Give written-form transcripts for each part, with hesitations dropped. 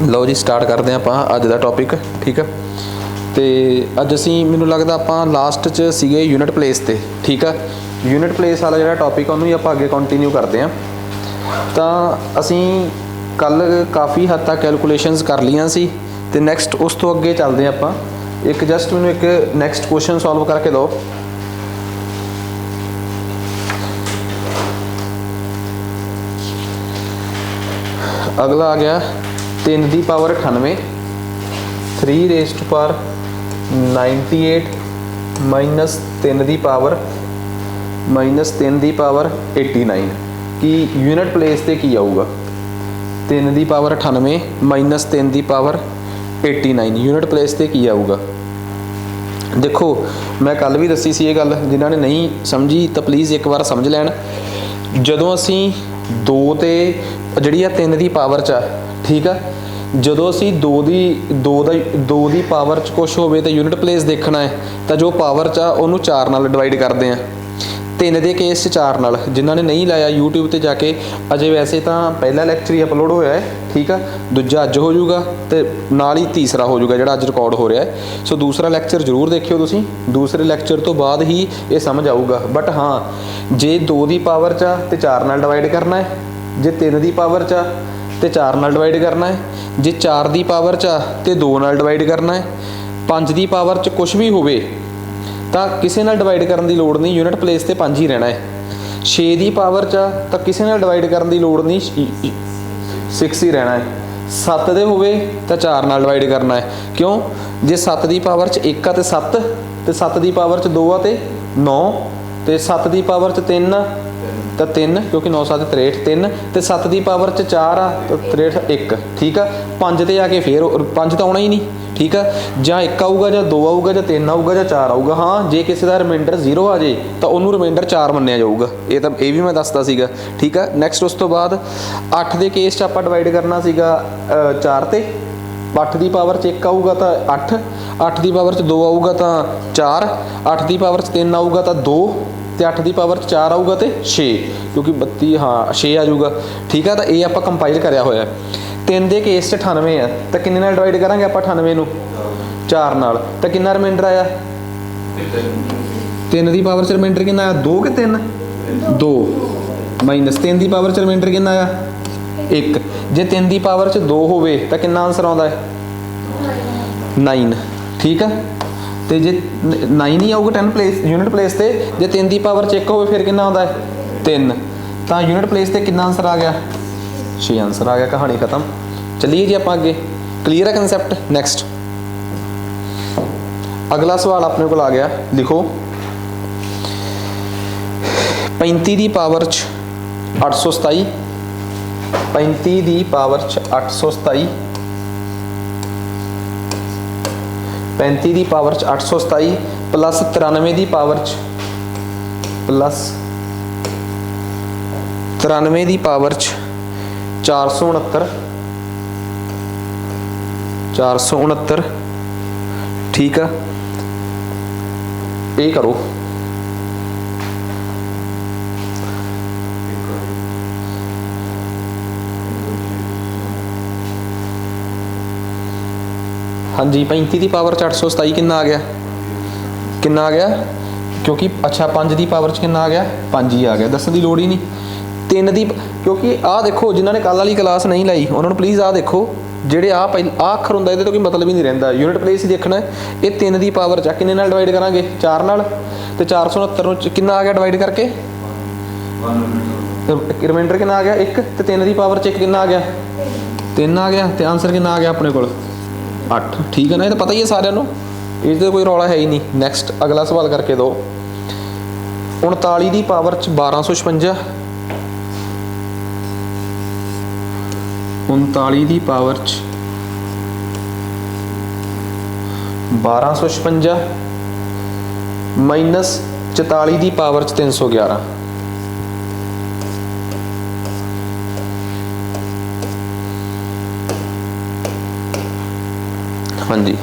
ਲਓ ਜੀ ਸਟਾਰਟ ਕਰਦੇ ਹਾਂ ਆਪਾਂ ਅੱਜ ਦਾ ਟੌਪਿਕ। ਠੀਕ ਹੈ, ਤੇ ਅੱਜ ਅਸੀਂ ਮੈਨੂੰ ਲੱਗਦਾ ਆਪਾਂ ਲਾਸਟ 'ਚ ਸੀਗੇ ਯੂਨਿਟ ਪਲੇਸ 'ਤੇ। ਠੀਕ ਆ, ਯੂਨਿਟ ਪਲੇਸ ਵਾਲਾ ਜਿਹੜਾ ਟੌਪਿਕ ਉਹਨੂੰ ਹੀ ਆਪਾਂ ਅੱਗੇ ਕੰਟੀਨਿਊ ਕਰਦੇ ਹਾਂ। ਤਾਂ ਅਸੀਂ ਕੱਲ੍ਹ ਕਾਫੀ ਹੱਦ ਤੱਕ ਕੈਲਕੂਲੇਸ਼ਨਸ ਕਰ ਲਈਆਂ ਸੀ, ਅਤੇ ਨੈਕਸਟ ਉਸ ਤੋਂ ਅੱਗੇ ਚੱਲਦੇ ਹਾਂ ਆਪਾਂ। ਇੱਕ ਜਸਟ ਮੈਨੂੰ ਇੱਕ ਨੈਕਸਟ ਕੁਐਸਚਨ ਸੋਲਵ ਕਰਕੇ ਦਿਓ। ਅਗਲਾ ਆ ਗਿਆ 3 ਦੀ power 98, 3 raised to power 98 minus 3 ਦੀ ਪਾਵਰ 89 ਕਿ ਯੂਨਿਟ ਪਲੇਸ 'ਤੇ ਕੀ ਆਊਗਾ। 3 ਦੀ ਪਾਵਰ 98 ਮਾਈਨਸ 3 ਦੀ ਪਾਵਰ 89 ਯੂਨਿਟ ਪਲੇਸ 'ਤੇ ਕੀ ਆਊਗਾ। ਦੇਖੋ ਮੈਂ ਕੱਲ੍ਹ ਵੀ ਦੱਸੀ ਸੀ ਇਹ ਗੱਲ, ਜਿਨ੍ਹਾਂ ਨੇ ਨਹੀਂ ਸਮਝੀ ਤਾਂ ਪਲੀਜ਼ ਇੱਕ ਵਾਰ ਸਮਝ ਲੈਣ। ਜਦੋਂ ਅਸੀਂ 2 ਤੇ ਜਿਹੜੀ ਆ 3 ਦੀ ਪਾਵਰ 'ਚ ਆ, ਠੀਕ ਆ, ਜਦੋਂ ਅਸੀਂ 2 ਦੀ ਪਾਵਰ 'ਚ ਕੁਛ ਹੋਵੇ ਤਾਂ ਯੂਨਿਟ ਪਲੇਸ ਦੇਖਣਾ ਹੈ, ਤਾਂ ਜੋ ਪਾਵਰ 'ਚ ਆ ਉਹਨੂੰ 4 ਨਾਲ ਡਿਵਾਈਡ ਕਰਦੇ ਹਾਂ। 3 ਦੇ ਕੇਸ 'ਚ 4 ਨਾਲ। ਜਿਨ੍ਹਾਂ ਨੇ ਨਹੀਂ ਲਾਇਆ YouTube 'ਤੇ ਜਾ ਕੇ, ਅਜੇ ਵੈਸੇ ਤਾਂ ਪਹਿਲਾ ਲੈਕਚਰ ਹੀ ਅਪਲੋਡ ਹੋਇਆ ਹੈ, ਠੀਕ ਆ, ਦੂਜਾ ਅੱਜ ਹੋ ਜਾਊਗਾ ਅਤੇ ਨਾਲ ਹੀ ਤੀਸਰਾ ਹੋ ਜਾਊਗਾ ਜਿਹੜਾ ਅੱਜ ਰਿਕਾਰਡ ਹੋ ਰਿਹਾ ਹੈ। ਸੋ ਦੂਸਰਾ ਲੈਕਚਰ ਜ਼ਰੂਰ ਦੇਖਿਓ ਤੁਸੀਂ, ਦੂਸਰੇ ਲੈਕਚਰ ਤੋਂ ਬਾਅਦ ਹੀ ਇਹ ਸਮਝ ਆਊਗਾ। ਬਟ ਹਾਂ, ਜੇ 2 ਦੀ ਪਾਵਰ 'ਚ ਆ ਅਤੇ 4 ਨਾਲ ਡਿਵਾਈਡ ਕਰਨਾ ਹੈ, ਜੇ 3 ਦੀ ਪਾਵਰ 'ਚ ਆ ਅਤੇ 4 ਨਾਲ ਡਿਵਾਈਡ ਕਰਨਾ ਹੈ, ਜੇ 4 ਦੀ ਪਾਵਰ 'ਚ ਆ ਅਤੇ 2 ਨਾਲ ਡਿਵਾਈਡ ਕਰਨਾ ਹੈ, 5 ਦੀ ਪਾਵਰ 'ਚ ਕੁਛ ਵੀ ਹੋਵੇ ਤਾਂ ਕਿਸੇ ਨਾਲ ਡਿਵਾਈਡ ਕਰਨ ਦੀ ਲੋੜ ਨਹੀਂ, ਯੂਨਿਟ ਪਲੇਸ 'ਤੇ 5 ਹੀ ਰਹਿਣਾ ਹੈ। 6 ਦੀ ਪਾਵਰ 'ਚ ਆ ਤਾਂ ਕਿਸੇ ਨਾਲ ਡਿਵਾਈਡ ਕਰਨ ਦੀ ਲੋੜ ਨਹੀਂ, 6 ਹੀ ਰਹਿਣਾ ਹੈ। 7 ਦੇ ਹੋਵੇ ਤਾਂ 4 ਨਾਲ ਡਿਵਾਈਡ ਕਰਨਾ ਹੈ। ਕਿਉਂ? ਜੇ 7 ਦੀ ਪਾਵਰ 'ਚ 1 ਆ ਅਤੇ 7, ਅਤੇ 7 ਦੀ ਪਾਵਰ 'ਚ 2 ਆ ਅਤੇ 9, ਅਤੇ 7 ਦੀ ਪਾਵਰ 'ਚ 3 ਆ ਤਾਂ 3, ਕਿਉਂਕਿ 9 7 63 3, ਅਤੇ 7 ਦੀ ਪਾਵਰ 'ਚ 4 ਆ ਤਾਂ 63 1। ਠੀਕ ਆ, 5 'ਤੇ ਆ ਕੇ ਫਿਰ 5 ਤਾਂ ਆਉਣਾ ਹੀ ਨਹੀਂ। ਠੀਕ ਆ, ਜਾਂ 1 ਆਊਗਾ, ਜਾਂ 2 ਆਊਗਾ, ਜਾਂ 3 ਆਊਗਾ, ਜਾਂ 4 ਆਊਗਾ। ਹਾਂ, ਜੇ ਕਿਸੇ ਦਾ ਰਿਮਾਈਂਡਰ 0 ਆ ਜੇ ਤਾਂ ਉਹਨੂੰ ਰਿਮਾਈਂਡਰ 4 ਮੰਨਿਆ ਜਾਊਗਾ। ਇਹ ਵੀ ਮੈਂ ਦੱਸਦਾ ਸੀਗਾ। ਠੀਕ ਆ, ਨੈਕਸਟ ਉਸ ਤੋਂ ਬਾਅਦ 8 ਦੇ ਕੇਸ 'ਚ ਆਪਾਂ ਡਿਵਾਈਡ ਕਰਨਾ ਸੀਗਾ 4 'ਤੇ। 8 ਦੀ ਪਾਵਰ 'ਚ 1 ਆਊਗਾ ਤਾਂ 8, 8 ਦੀ ਪਾਵਰ 'ਚ 2 ਆਊਗਾ ਤਾਂ 4, 8 ਦੀ ਪਾਵਰ 'ਚ 3 ਆਊਗਾ ਤਾਂ 2, ਅਤੇ 8 ਦੀ ਪਾਵਰ 'ਚ 4 ਆਊਗਾ ਅਤੇ 6, ਕਿਉਂਕਿ 32 ਹਾਂ 6 ਆ ਜਾਊਗਾ। ਠੀਕ ਆ, ਤਾਂ ਇਹ ਆਪਾਂ ਕੰਪਾਈਲ ਕਰਿਆ ਹੋਇਆ। 3 ਦੇ ਕੇਸ 'ਚ 98 ਆ ਤਾਂ ਕਿੰਨੇ ਨਾਲ ਡਿਵਾਈਡ ਕਰਾਂਗੇ ਆਪਾਂ 98 ਨੂੰ? 4 ਨਾਲ। ਤਾਂ ਕਿੰਨਾ ਰਿਮਾਈਂਡਰ ਆਇਆ? 3 ਦੀ ਪਾਵਰ 'ਚ ਰਿਮਾਈਂਡਰ ਕਿੰਨਾ ਆਇਆ? 2 ਕਿ 3? 2 ਮਾਈਨਸ 3 ਦੀ ਪਾਵਰ 'ਚ ਰਿਮਾਈਂਡਰ ਕਿੰਨਾ ਆਇਆ? 1। ਜੇ 3 ਦੀ ਪਾਵਰ 'ਚ 2 ਹੋਵੇ ਤਾਂ ਕਿੰਨਾ ਆਨਸਰ ਆਉਂਦਾ ਹੈ? 9। ਠੀਕ ਆ, ਅਤੇ ਜੇ 9 ਹੀ ਆਊਗਾ 10 ਪਲੇਸ ਯੂਨਿਟ ਪਲੇਸ 'ਤੇ। ਜੇ 3 ਦੀ ਪਾਵਰ 'ਚ 1 ਹੋਵੇ ਫਿਰ ਕਿੰਨਾ ਆਉਂਦਾ ਹੈ? 3। ਤਾਂ ਯੂਨਿਟ ਪਲੇਸ 'ਤੇ ਕਿੰਨਾ ਆਨਸਰ ਆ ਗਿਆ? 6 ਆਨਸਰ ਆ ਗਿਆ। ਕਹਾਣੀ ਖਤਮ। ਚੱਲੀਏ ਜੀ ਆਪਾਂ ਅੱਗੇ। ਕਲੀਅਰ ਹੈ ਕੰਸੈਪਟ? ਨੈਕਸਟ ਅਗਲਾ ਸਵਾਲ ਆਪਣੇ ਕੋਲ ਆ ਗਿਆ, ਲਿਖੋ 35 ਦੀ ਪਾਵਰ 'ਚ 827, 35 ਦੀ ਪਾਵਰ 'ਚ 827, 35 ਦੀ ਪਾਵਰ 'ਚ 827 ਪਲੱਸ 93 ਦੀ ਪਾਵਰ 'ਚ ਪਲੱਸ 93 ਦੀ ਪਾਵਰ 'ਚ 469, 469। ਠੀਕ ਆ, ਇਹ ਕਰੋ। ਹਾਂਜੀ, 35 ਦੀ ਪਾਵਰ 'ਚ 827 ਕਿੰਨਾ ਆ ਗਿਆ? ਕਿੰਨਾ ਆ ਗਿਆ? ਕਿਉਂਕਿ ਅੱਛਾ 5 ਦੀ ਪਾਵਰ 'ਚ ਕਿੰਨਾ ਆ ਗਿਆ? 5 ਹੀ ਆ ਗਿਆ। ਦੱਸਣ ਦੀ ਲੋੜ ਹੀ ਨਹੀਂ। 3 ਦੀ, ਕਿਉਂਕਿ ਆਹ ਦੇਖੋ, ਜਿਨ੍ਹਾਂ ਨੇ ਕੱਲ੍ਹ ਵਾਲੀ ਕਲਾਸ ਨਹੀਂ ਲਾਈ ਉਹਨਾਂ ਨੂੰ ਪਲੀਜ਼ ਆਹ ਦੇਖੋ, ਜਿਹੜੇ ਆਹ ਅੱਖਰ ਹੁੰਦਾ ਇਹਦੇ ਤੋਂ ਕੋਈ ਮਤਲਬ ਹੀ ਨਹੀਂ ਰਹਿੰਦਾ। ਯੂਨਿਟ ਪਲੇਸ ਹੀ ਦੇਖਣਾ। ਇਹ 3 ਦੀ ਪਾਵਰ 'ਚ ਕਿੰਨੇ ਨਾਲ ਡਿਵਾਈਡ ਕਰਾਂਗੇ? 4 ਨਾਲ। ਅਤੇ 469 ਨੂੰ ਕਿੰਨਾ ਆ ਗਿਆ ਡਿਵਾਈਡ ਕਰਕੇ? ਰਿਮਾਈਂਡਰ ਕਿੰਨਾ ਆ ਗਿਆ? 1। ਅਤੇ 3 ਦੀ ਪਾਵਰ 'ਚ 1 ਕਿੰਨਾ ਆ ਗਿਆ? 3 ਆ ਗਿਆ। ਅਤੇ ਆਨਸਰ ਕਿੰਨਾ ਆ ਗਿਆ ਆਪਣੇ ਕੋਲ? 8। ਠੀਕ ਹੈ ਨਾ, ਇਹ ਤਾਂ ਪਤਾ ਹੀ ਹੈ ਸਾਰਿਆਂ ਨੂੰ, ਇਹ 'ਤੇ ਕੋਈ ਰੌਲਾ ਹੈ ਹੀ ਨਹੀਂ। ਨੈਕਸਟ ਅਗਲਾ ਸਵਾਲ ਕਰਕੇ ਦਿਓ। 39 ਦੀ ਪਾਵਰ 'ਚ 1256, 39 ਦੀ ਪਾਵਰ 'ਚ 1256 ਮਾਈਨਸ 44 ਦੀ ਪਾਵਰ 'ਚ 311। ਹਾਂਜੀ,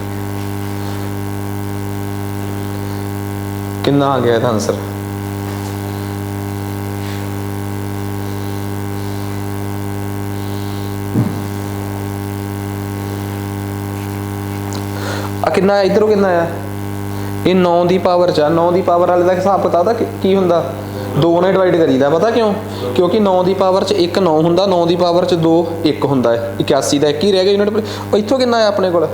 ਕਿੰਨਾ ਆ ਗਿਆ ਇਹਦਾ ਆਨਸਰ? ਆ ਕਿੰਨਾ ਆ इधरों कितना आ ये 9 की पावर च 9 की पावर वाले का हिसाब पता था की हुंदा 2 ने डिवाइड करीदा पता क्यों क्योंकि 9 की पावर च 1 9 हुंदा 9 की पावर च 2 1 हुंदा है 81 का 1 ही रह गया यूनिट इत्थों कितना है अपने कोल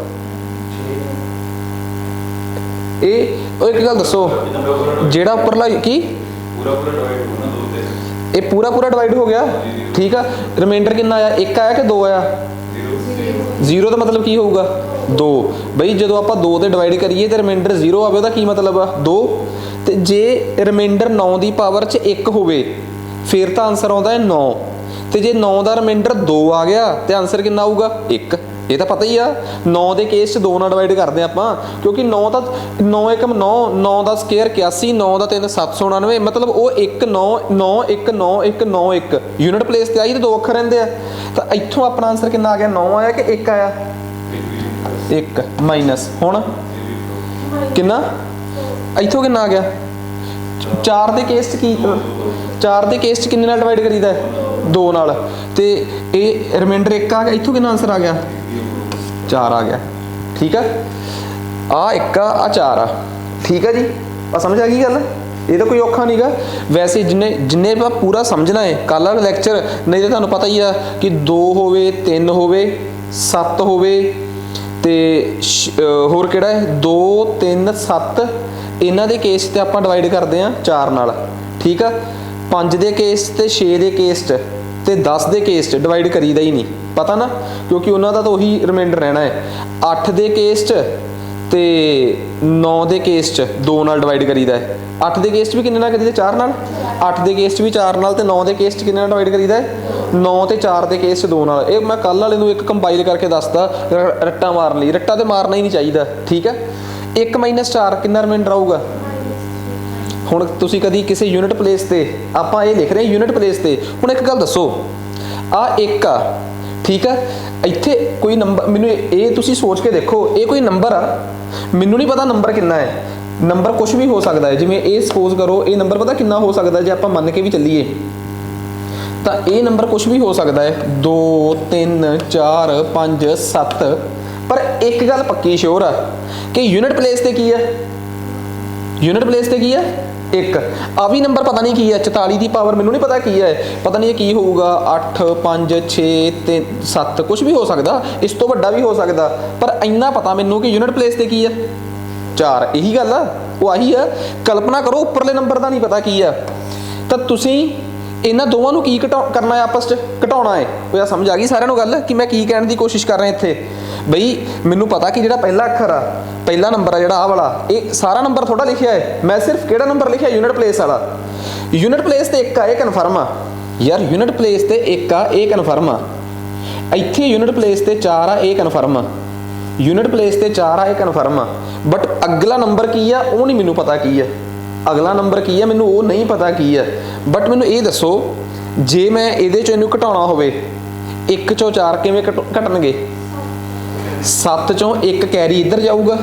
ये एक गल दसो जेड़ा उपरला की ये पूरा पूरा डिवाइड हो गया ठीक है रिमाइंडर कितना आया 1 आया कि 2 आया 0 का मतलब की होगा 2 बई जो आप 2 से डिवाइड करिए तो रिमाइंडर 0 आवे ਉਹਦਾ ਕੀ मतलब आ 2 ਤੇ ਜੇ ਰਿਮਾइंडर 9 ਦੀ ਪਾਵਰ ਚ 1 ਹੋਵੇ ਫਿਰ ਤਾਂ ਆਨਸਰ ਆਉਂਦਾ ਹੈ 9 ਤੇ ਜੇ 9 ਦਾ ਰਿਮਾइंडर 2 ਆ ਗਿਆ ਤੇ ਆਨਸਰ ਕਿੰਨਾ ਆਊਗਾ 1 ਇਹ ਤਾਂ ਪਤਾ ਹੀ ਆ 9 ਦੇ ਕੇਸ ਚ 2 ਨਾਲ ਡਿਵਾਈਡ ਕਰਦੇ ਆਪਾਂ ਕਿਉਂਕਿ 9 ਤਾਂ 9 1 9 9 ਦਾ ਸਕੁਅਰ 81 9 ਦਾ 3 799 ਮਤਲਬ ਉਹ 1 9 9 1 9 1 9 1 ਯੂਨਿਟ ਪਲੇਸ ਤੇ ਆਈ ਤੇ 2 ਅੱਖਰ ਰਹਿੰਦੇ ਆ ਤਾਂ ਇੱਥੋਂ ਆਪਣਾ ਆਨਸਰ ਕਿੰਨਾ ਆ ਗਿਆ 9 ਆਇਆ ਕਿ 1 ਆਇਆ 1 ਮਾਈਨਸ ਹੁਣ ਕਿੰਨਾ ਇੱਥੋਂ ਕਿੰਨਾ ਆ ਗਿਆ 4 ਦੇ ਕੇਸ ਚ ਕੀ 4 ਦੇ ਕੇਸ ਚ ਕਿੰਨੇ ਨਾਲ ਡਿਵਾਈਡ ਕਰੀਦਾ 2 ਨਾਲ ਤੇ ਇਹ ਰਿਮਾਈਂਡਰ 1 ਆ ਗਿਆ ਇੱਥੋਂ ਕਿੰਨਾ ਆਨਸਰ ਆ ਗਿਆ 4 आ गया ठीक है आ 1 आ 4 आ ठीक है जी आ समझ आ गई गल ये तो कोई औखा नहीं गा वैसे जिन्ने पूरा समझना है कल वाला लैक्चर नहीं तो तुहानूं पता ही है कि 2 होवे 3 होवे 7 होवे ते होर किहड़ा है 2 3 7 इन्हां दे केस ते आपां डिवाइड करदे आ 4 नाल ठीक है 5 दे केस ते 6 दे केस ते 10 दे केस डिवाइड करीदा ही नहीं पता ना क्योंकि उन्होंने तो वही रिमाइंडर रहना है 8 के केस ते 9 के केस 2 नाल डिवाइड करीदा है 8 के केस भी किन्ने नाल करीदा 4 नाल 8 के केस भी 4 नाल ते 9 के केस किन्ने नाल डिवाइड करीदा है 9 ते 4 के केस 2 नाल ये मैं कल वाले नूं एक कंपाइल करके दसदा रट्टा मारन लई रट्टा ते मारना ही नहीं चाहिए ठीक है 1 - 4 कितना रिमाइंडर आऊगा हुण तुसीं कदी किसी यूनिट प्लेस ते आपां ये लिख रहे हैं यूनिट प्लेस ते हुण एक गल दसो आ 1 आ ठीक है इत्थे कोई नंबर मैनू ये तुसी सोच के देखो ये कोई नंबर आ मैनू नहीं पता नंबर कितना है नंबर कुछ भी हो सकता है जिवें ये सपोज करो ये नंबर पता कितना हो सकता है जे आपां मन के भी चलीए तो ये नंबर कुछ भी हो सकता है 2 3 4 5 7 पर एक गल पक्की श्योर है कि यूनिट प्लेस ते की है यूनिट प्लेस ते की है एक आ भी नंबर पता नहीं की है 44 की पावर मैनू नहीं पता की है पता नहीं की होगा 8 5 6 3 7 कुछ भी हो सकता इस तो वड्डा भी हो सकता पर इन्ना पता मैनू कि यूनिट प्लेस ते की है 4 यही गल है वो आही है कल्पना करो उपरले नंबर का नहीं पता की है तो तुसी इन्हां दोवां नूं की करना है आपस च घटाउणा है वो समझ आ गई सारिआं नूं गल कि मैं की कहण दी कोशिश कर रहा इत्थे बई मैनू पता कि जिहड़ा पहला अखर आ पहला नंबर आ जिहड़ा आ वाला ये सारा नंबर थोड़ा लिखिया है मैं सिर्फ किहड़ा नंबर लिखिया यूनिट प्लेस वाला यूनिट प्लेस ते 1 आ ये कन्फर्म आ यार यूनिट प्लेस ते 1 आ ये कन्फर्म आ इत्थे यूनिट प्लेस ते 4 आ ये कन्फर्म आ यूनिट प्लेस ते 4 आ ये कन्फर्म आ बट अगला नंबर की आ वो नहीं मैनू पता की है अगला नंबर की है मैनू वो नहीं पता की है बट मैनू ये दसो जे मैं इहदे चों इहनूं घटाउणा होवे 1 चों 4 किवें घटणगे 7 चों 1 कैरी इधर जाऊगा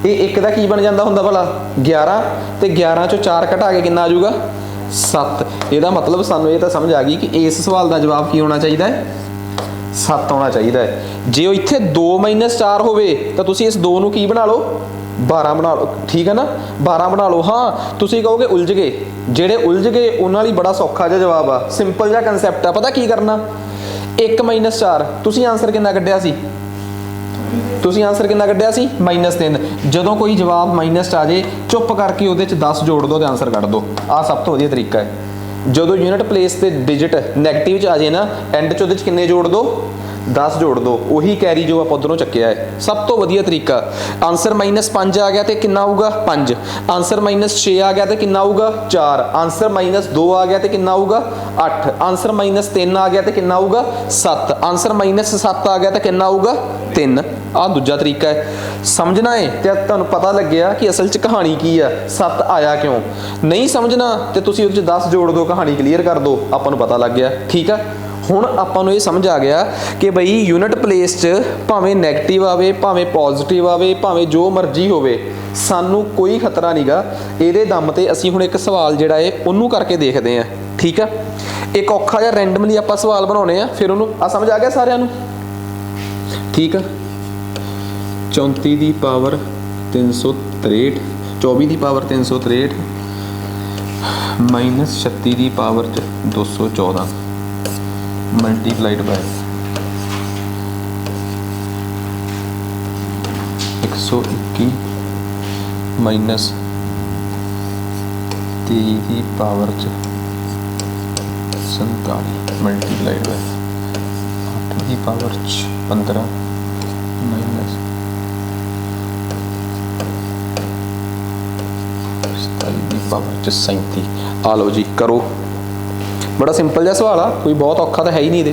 ये 1 का की बन जाता होंदा भला 11 ते 11 चों 4 घटा के कितना आ जाऊगा 7 ਇਹਦਾ मतलब सानू ये तो समझ आ गई कि इस सवाल का जवाब की होना चाहिए है 7 होना चाहिए है जे इत्थे 2 - 4 होवे तो तुसी इस 2 नूं की बना लो 12 बना लो ठीक है ना 12 बना लो हाँ तुसी कहोगे उलझ गए जेड़े उलझ गए उन्हां लई बड़ा सौखा जिहा जवाब आ सिंपल जिहा कंसैप्ट आ पता की करना 1 - 4 तुसी आंसर कितना कढिया सी तुसी आंसर कितना कढिया सी -3 जदों कोई जवाब माइनस आ जाए चुप करके उहदे च 10 जोड़ दो तो आंसर कढ़ दो आ सब तो वधिया तरीका है जदों यूनिट प्लेस ते डिजिट नैगेटिव च आ जाए ना एंड च उहदे च किन्ने जोड़ दो 10 जोड़ दो वही कैरी जो आप उधरों चक्या है सब तो वधिया तरीका आंसर -5 आ गया तो कितना आऊगा 5 आंसर -6 आ गया तो कितना आऊगा 4 आंसर -2 आ गया तो कितना आऊगा 8 आंसर -3 आ गया तो कितना आऊगा 7 आंसर -7 आ गया तो कितना आऊगा 3 आ दूजा तरीका है समझना है तो तुहानूं पता लग गया कि असल च कहानी की है 7 आया क्यों नहीं समझना तो तुसीं उहदे च 10 जोड़ दो कहानी क्लीयर कर दो आपां नूं पता लग गया ठीक है हुण आपां नूं ये समझ आ गया कि बई यूनिट प्लेस च भावें नैगेटिव आवे भावें पॉजिटिव आवे भावें जो मर्जी होवे सानू कोई खतरा नहीं गा इहदे दम ते असीं हुण एक सवाल जिहड़ा है उहनूं करके देखदे हां ठीक है एक औखा जिहा रैंडमली आपां सवाल बनाउने आ फिर उहनूं आ समझ आ गया सारिआं नूं ठीक है 34 ਦੀ ਪਾਵਰ 363, 24 ਦੀ ਪਾਵਰ 363 ਮਾਈਨਸ 36 ਦੀ ਪਾਵਰ 214 ਮਲਟੀਪਲਾਈਡ ਬਾय 121 ਮਾਈਨਸ 23 ਦੀ ਪਾਵਰ 47 ਮਲਟੀਪਲਾਈਡ ਬਾय 8 ਦੀ ਪਾਵਰ 15 ਮਾਈਨਸ 27 ਦੀ ਪਾਵਰ 37। ਆ ਲਓ ਜੀ ਕਰੋ। बड़ा सिंपल जिहा सवाल आ, कोई बहुत औखा तो है ही नहीं ये।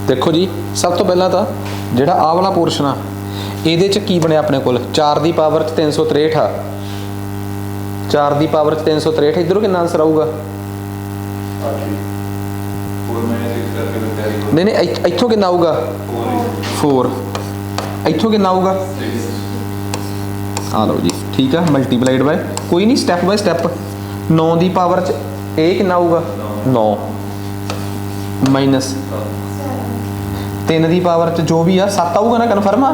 देखो जी सब तो पहला तो जिहड़ा आ वाला पोर्शन आ इहदे च की बनिया अपने कोल 4 the power 363 uh, 4 the power 363 इधरों कितना आंसर आऊगा? नहीं नहीं इत्थों कितना आऊगा? 4। इत्थों कितना आऊगा? आ लो जी ठीक है मल्टीप्लाइड बाय कोई नहीं step bye step 9 the power च ए कितना आऊगा? 9 माइनस 3 दी पावर च जो भी आ 7 आऊगा ना कन्फर्म आ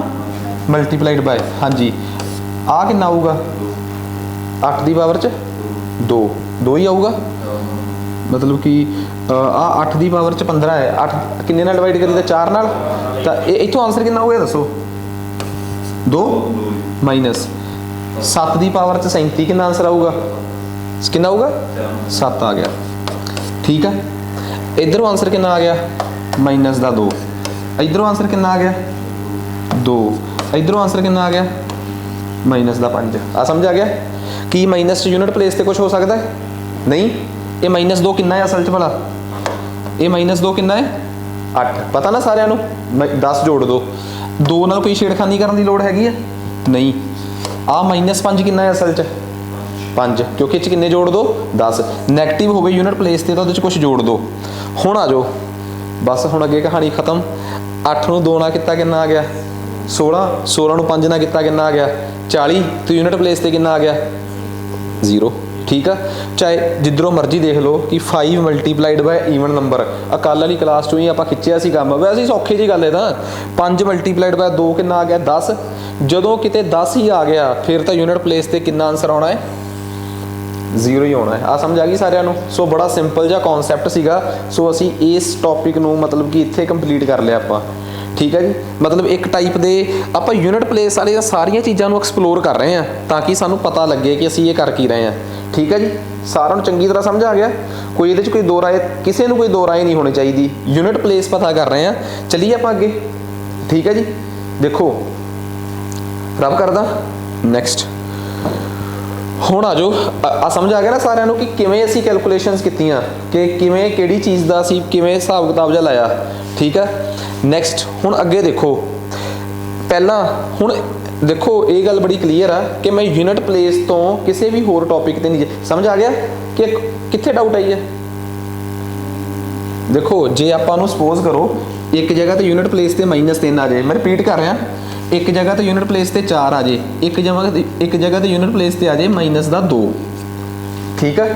मल्टीप्लाइड बाय हाँ जी आ कितना आऊगा? 8 दी पावर च 2 2 ही आऊगा मतलब कि आ 8 दी पावर च 15 है 8 किन्ने नाल डिवाइड करी 4 नाल तो इत्थों आंसर कितना हो गया दसो 2 माइनस 7 दी पावर च 37 कितना आंसर आऊगा? कितना आऊगा? 7 आ गया ठीक है। इधरों आंसर कितना आ गया? माइनस का 2। इधरों आंसर कितना आ गया? 2। इधरों आंसर कितना आ गया? माइनस का 5। आ समझ आ गया कि माइनस यूनिट प्लेस से कुछ हो सकता है नहीं? ये माइनस 2 कितना है असल च भला? ये माइनस 2 कितना है? 8 पता ना सारिਆਂ ਨੂੰ 10 जोड़ दो 2 ਨਾਲ कोई छेड़खानी करने की लोड़ हैगी है नहीं। आ माइनस 5 कितना है असल च? 5 क्योंकि इस किन्ने जोड़ दो 10 नैगेटिव हो गए यूनिट प्लेस से तो कुछ जोड़ दो। हुण आ जाओ बस हुण अगे कहानी खत्म। 8 ਨੂੰ 2 ਨਾਲ कितना कितना आ गया? 16 16 ਨੂੰ 5 ਨਾਲ कितना कितना आ गया? 40 तो यूनिट प्लेस से कितना आ गया? 0 ठीक है। चाहे जिधरों मर्जी देख लो कि 5 मल्टीप्लाइड बाय ईवन नंबर अकाल वाली क्लास चो ही आप खिंचिया सी काम वैसे ही सौखे जी गल है ना 5 मल्टीप्लाइड बाय 2 कितना आ गया? 10 जदों किते 10 ही आ गया फिर तो यूनिट प्लेस से कितना आंसर आना है? 0 ही होना है। आ समझ आ गई सारिਆਂ ਨੂੰ। सो बड़ा सिंपल जिहा कॉन्सैप्ट सीगा। सो असी इस टॉपिक ਨੂੰ मतलब कि इत्थे कंप्लीट कर लिया ਆਪਾਂ ठीक है जी। मतलब एक टाइप के आप यूनिट प्लेस वाले सारिया चीज़ों को एक्सप्लोर कर रहे हैं ताकि सानू पता लगे कि असी ये कर की रहे हैं ठीक है जी। सारों चंगी तरह समझ आ गया कोई ये कोई दो राय किसी को कोई दो राय नहीं होनी चाहिए। यूनिट प्लेस पता कर रहे हैं चलिए आप अगे ठीक है जी। देखो रब करदा नैक्सट हुण आ जाओ आ समझ आ गया ना सारिਆਂ ਨੂੰ कि किवें असी कैलकुलेशनस कीतियां कि किवें किहड़ी चीज़ का असी किवें हिसाब किताब जिहा लाया ठीक है। नैक्सट हुण अगे देखो पहला हुण देखो ये गल बड़ी क्लीयर है कि मैं यूनिट प्लेस तो किसी भी होर टॉपिक ते नहीं समझ आ गया कि कित्थे डाउट आई है। देखो जे आपां नूं सपोज करो एक जगह तो यूनिट प्लेस से -3 आ जाए मैं रिपीट कर रहा एक जगह तो यूनिट प्लेस से 4 आ जाए एक जगह तो यूनिट प्लेस से आ जाए -2 ठीक है।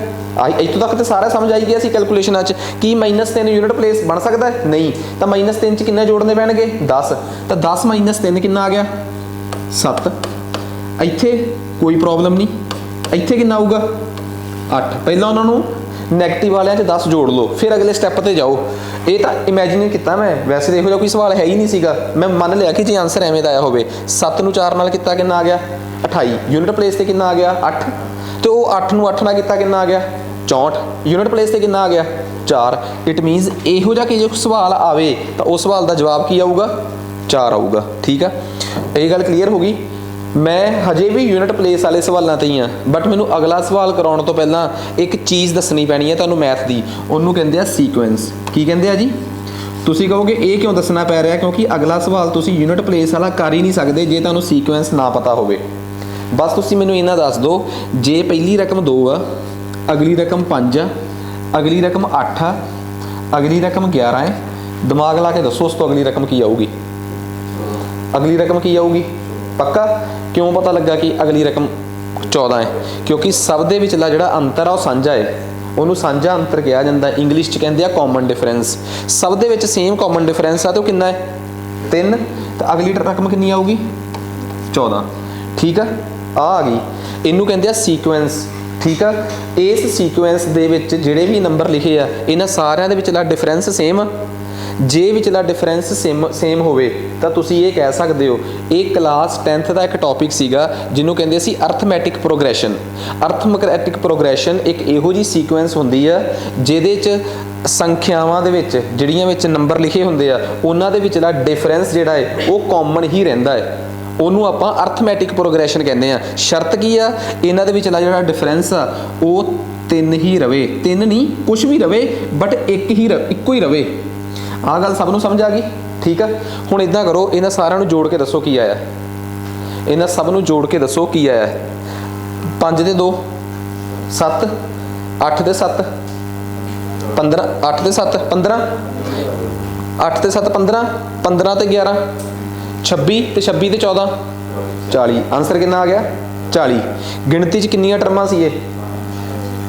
इतों तक तो सारा समझ आई गया सी कैलकुलेशन कि -3 यूनिट प्लेस बन सकता है नहीं तो -3 च किन्ने जोड़ने पैणगे 10 तो 10 -3 कितना आ गया 7। इत्थे कोई प्रॉब्लम नहीं इत्थे कितना आऊगा 8। पहला उन्होंने नैगेटिव वाले 10 जोड़ लो फिर अगले स्टैप पर जाओ। ये तो इमेजिन किया मैं वैसे देखो जो कोई सवाल है ही नहीं सीगा मैं मन लिया कि जी आंसर एवें दा आया होवे। 7 ਨੂੰ 4 ਨਾਲ कितना कितना आ गया 28 यूनिट प्लेस से कितना आ गया 8 तो 8 ਨੂੰ 8 ਨਾਲ कितना कितना आ गया 64 यूनिट प्लेस से कितना आ गया 4। इट मीनस इहो जिहा कि जो सवाल आवे तो उस सवाल का जवाब की आऊगा 4 ਆਊਗਾ। ठीक है, ये गल क्लीयर हो गई। मैं हजे भी यूनिट प्लेस वाले सवालों ते ही हाँ, बट मैनू अगला सवाल कराने तो पहला एक चीज़ दसनी पैनी है तुहानू मैथ की, उन्होंने कहते हैं सीक्वेंस। की कहते हैं जी? तुसी कहोगे ये क्यों दसना पै रहा, क्योंकि अगला सवाल तुसी यूनिट प्लेस वाला कर ही नहीं सकते जे तुहानू सीक्वेंस ना पता होवे। बस तुसी मैनू इन्ना दस दो, जे पहली रकम 2 आ, अगली रकम 5 आ, अगली रकम 8 आ, अगली रकम 11 है, दिमाग ला के दसो उस तो अगली रकम की आऊगी? अगली रकम की आऊगी? पक्का? क्यों पता लगा कि अगली रकम 14 है? क्योंकि सब दे विचला जिहड़ा अंतर आ वो साझा है, उन्होंने साझा अंतर कहा जाता है, इंग्लिश च कहते हैं कॉमन डिफरेंस। सब दे विच सेम कॉमन डिफरेंस आ, तो कितना है? 3। तो अगली रकम कितनी आऊगी? 14। ठीक है, आ गई। इनू कहते हैं सीक्वेंस। ठीक है, इस सीक्वेंस दे विच जिहड़े भी नंबर लिखे आ, इन्हां सारिਆਂ ਦੇ ਵਿਚਲਾ डिफरेंस सेम। जे विचला डिफरेंस सेम होवे तो तुसी ये कह सकते हो, एक क्लास 10th का एक टॉपिक सीगा जिन्हों कहते सी अर्थमैटिक प्रोग्रैशन। अर्थमैटिक प्रोग्रैशन एक इहो जी सीक्वेंस होंदी है जिहदे च संख्यावां दे विच जिहड़ियां विच नंबर लिखे होंदे आ उन्हां दे विचला डिफरेंस जिहड़ा है वो कॉमन ही रहिंदा है, ਉਹਨੂੰ ਆਪਾਂ अर्थमैटिक प्रोग्रैशन कहते हैं। शर्त की आ, इन्हां दे विचला जिहड़ा डिफरेंस आ वो 3 ही रवे, 3 नहीं कुछ भी रवे बट इक्को ही रवे। आ गल सब नूं समझ आ गई? ठीक है, हुण इदां करो, इन्हां सारिਆਂ ਨੂੰ जोड़ के दसो की आया, इन्हां सब नूं जोड़ के दसो की आया। 5 ते 2 7, 8 ते 7 15, 8 ते 7 15, 8 ते 7 15, 15 ते 11 26 ਤੇ 26 ਤੇ 14 40। आंसर कितना आ गया? 40। गिणती च कितनियां टर्मां सी ये?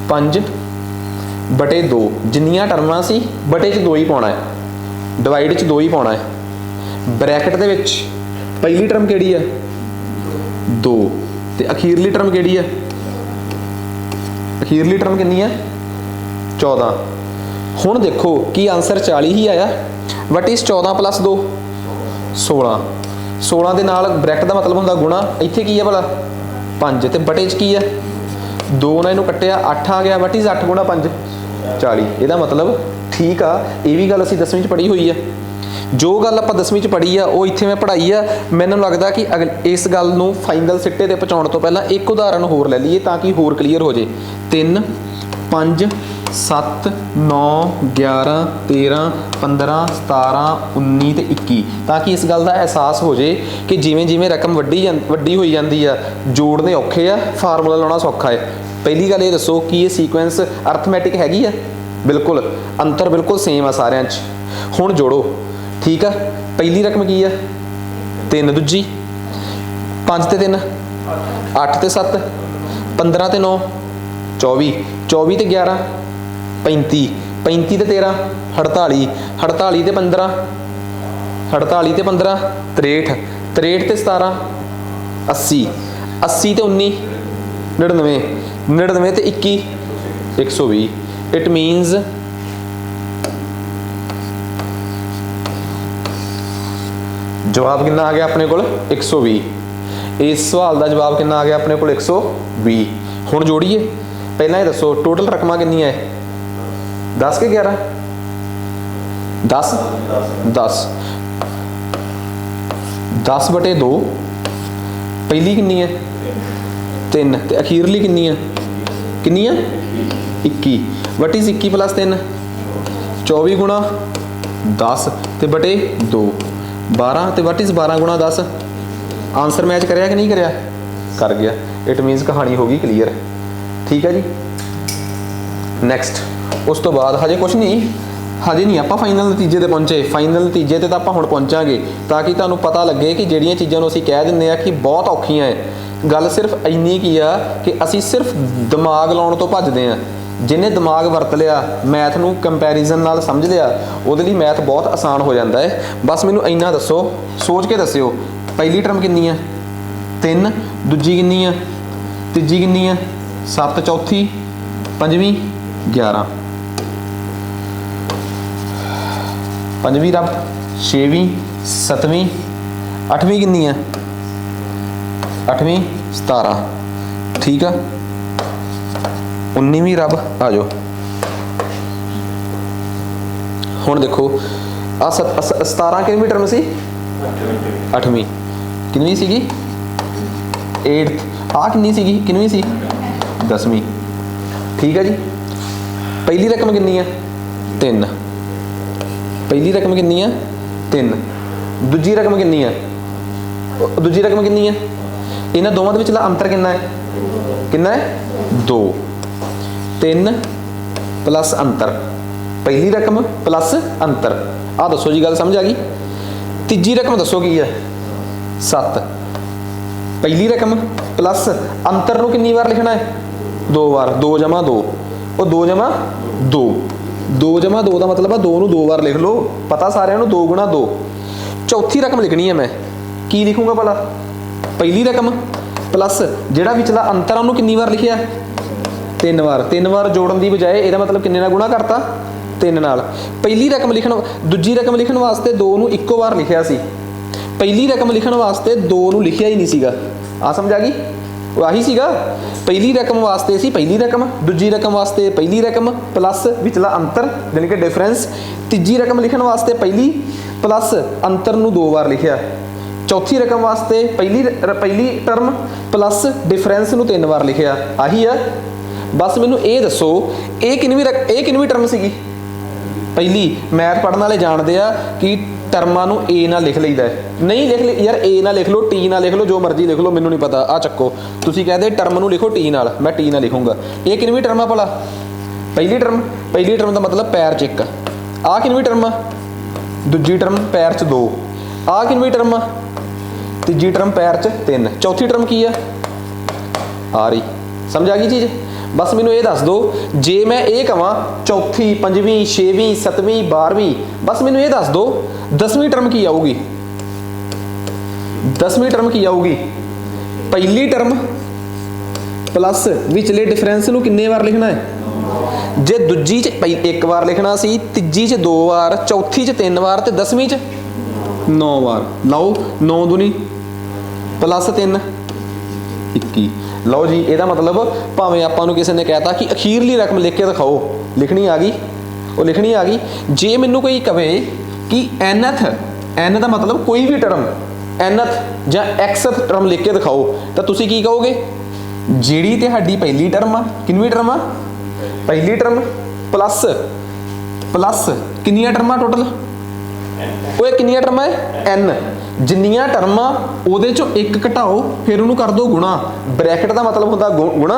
5/2। जिन्नियां टर्मां सी बटे च 2 ही पाउणा है, डिवाइड च 2 ही पाउणा है। ब्रैकेट दे विच पहली टर्म किहड़ी है? 2 ते अखीरली टर्म किहड़ी है? अखीरली टर्म कितनी है? 14। हुण देखो कि आंसर 40 ही आया, बट इस 14 + 2 16। 16 ਦੇ ਨਾਲ ਬ੍ਰੈਕਟ ਦਾ मतलब ਹੁੰਦਾ गुणा। ਇੱਥੇ ਕੀ ਹੈ ਭਲਾ? 5 ਤੇ ਬਟੇ 'ਚ ਕੀ ਹੈ? 2 ਨਾਲ ਇਹਨੂੰ ਕੱਟਿਆ 8 ਆ ਗਿਆ, ਵਟ ਇਜ਼ 8 × 5 40। ਇਹਦਾ मतलब ठीक आ, ये भी गल असीं 10वीं च पढ़ी हुई है। जो गल आपां 10वीं च पढ़ी आ वो इत्थे मैं पढ़ाई आ। मैनूं लगदा कि इस गल नूं फाइनल सिट्टे ते पहुंचाउण तो पहलां एक उदाहरण होर ले लईए ताकि होर क्लीयर हो जाए। 3 5 7 9 11 13 15 17 19 ਤੇ 21, ताकि इस गल का एहसास हो जाए कि जिवें जिवें रकम वड्डी होई जाती है जोड़ने औखे आ, फार्मूला लाना सौखा है। पहली गल ये दसो कि ये सीक्वेंस अर्थमैटिक हैगी है? बिल्कुल, अंतर बिल्कुल सेम आ सारिਆਂ 'ਚ। हुण जोड़ो। ठीक है, पहली रकम की है? 3, दूजी 5 ते 3 8 ते 7 15 ते 9 24, 24 ते 11 35, 35 ते 13 48, 48 ते 15 48 ते 15 63, 63 ते 17 80, 80 ते 19 99, 99 ते 21 120। इट मीनस जवाब कितना आ गया अपने को? 120। इस सवाल का जवाब कितना आ गया अपने को? 120। हुण जोड़िए। पहला ये दसो टोटल रकमां कितनियां है? 10 के 11? 10 10 10/2। पहली कितनी है? 3 ते अखीरली कितनी है? कितनी है? 21। वट इज 21 + 3 24 × 10 ते बटे 2 12 ते वट इज 12 × 10। आंसर मैच कराया कि नहीं कराया? कर गया। इट मीनस कहानी होगी क्लीयर। ठीक है जी, नैक्सट उस तो बाद हजे कुछ नहीं, हजे नहीं आप फाइनल नतीजे ते पहुंचे। फाइनल नतीजे ते तो आप हुण पहुंचांगे ताकि तुहानूं पता लगे कि जिहड़ियां चीज़ां नूं असीं कह दिंदे आ कि बहुत औखियां है, गल सिर्फ इन्नी की आ कि असीं सिर्फ दिमाग लाउण तो भजदे आ। जिन्हें दिमाग वरत लिया, मैथ नूं कंपैरिजन नाल समझ लिया, उहदे लई मैथ बहुत आसान हो जाता है। बस मैनूं इन्ना दसो, सोच के दस्सिओ पहली टर्म कितनी है? 3, दूजी कितनी है? तीजी कितनी है? 7, चौथी 5वीं 11, 5वीं रब 6वीं 7वीं 8वीं कितनी है? 8वीं 17। ठीक है, 19वीं रब आ जाओ। हुण देखो आ 17 कितनी टर्म सी? 8वीं कितनी सीगी 8th आ कितनी सीगी कितनी सी 10वीं ठीक है जी। पहली रकम कितनी है 3 पहली रकम कितनी है 3 दूजी रकम कितनी है दूजी रकम कितनी है इन्हां दोवां दे विचला अंतर कितना है 2 3 प्लस अंतर पहली रकम प्लस अंतर आ दसो जी गल समझ आ गई। तीजी रकम दसो की है 7 पहली रकम प्लस अंतर नूं कितनी बार लिखना है 2 बार 2 जमा 2 और 2 जमा 2 2 जमा 2 का मतलब है 2 नूं 2 बार लिख लो पता सारिਆਂ ਨੂੰ 2 गुणा 2। चौथी रकम लिखनी है मैं की लिखूंगा भला पहली रकम प्लस जिहड़ा विचला अंतर है उन्होंने कितनी बार लिखिया 3 बार जोड़न की बजाय ਇਹਦਾ मतलब किन्ने नाल गुणा करता 3 नाल। पहली रकम लिखण दूजी रकम लिखण वास्ते 2 नूं इक्को बार लिखिया सी पहली रकम लिखण वास्ते 2 नूं लिखिया ही नहीं सीगा आ समझ आ गई आही सीगा पहली रकम वास्ते सी पहली रकम दूजी रकम वास्ते पहली रकम प्लस विचला अंतर यानी कि डिफरेंस तीजी रकम लिखण वास्ते पहली प्लस अंतर नूं 2 बार लिखिया चौथी रकम वास्ते पहली टर्म प्लस डिफरेंस नूं 3 बार लिखिया आही है। बस मैनू ये दसो ये कितनी टर्म सीगी पहली मैथ पढ़ने वाले जानते हैं कि टर्मां नूं ए नाल लिख लईदा है नहीं लिख ली यार ए नाल लिख लो टी नाल लिख लो जो मर्जी लिख लो मैनू नहीं पता आ चक्को तुसीं कहदे टर्म नूं लिखो टी नाल मैं टी नाल लिखूंगा ये कितनी टर्म आ भला पहली टर्म का मतलब पैर च 1 आ कितनी टर्म आ दूजी टर्म पैर च 2 आ कितनी टर्म आ तीजी टर्म पैर च 3 चौथी टर्म की है आ रही समझ आ गई चीज़। बस मैनू ये दस दो जे मैं ये कहां चौथी पंजवीं 6वीं 7वीं 12वीं बस मैनू ये दस दो 10वीं टर्म की आऊगी 10वीं टर्म की आऊगी पहली टर्म प्लस विचले डिफरेंस नूं किन्ने बार लिखना है जे दूजी च 1 बार लिखना सी तीजी च 2 बार चौथी च 3 बार ते 10वीं च 9 बार लाओ 9 दूनी प्लस 3 21 लो जी ਇਹਦਾ मतलब भावें ਆਪਾਂ ਨੂੰ ਕਿਸੇ ने कहता कि अखीरली रकम लिख के दिखाओ लिखनी आ गई वो लिखनी आ गई। जे मैनू कोई कहे कि nth n का मतलब कोई भी टर्म nth ਜਾਂ xth टर्म लिख के दिखाओ तो तुसी की कहोगे ਜਿਹੜੀ ਤੁਹਾਡੀ पहली टर्म आ कितनी टर्म आ पहली टर्म प्लस कितनी टर्म टोटल वो कितनी टर्म है n जिन्नियां टर्मां ਉਹਦੇ ਚੋਂ एक घटाओ फिर ਉਹਨੂੰ कर दो गुणा ब्रैकेट का मतलब होता गुणा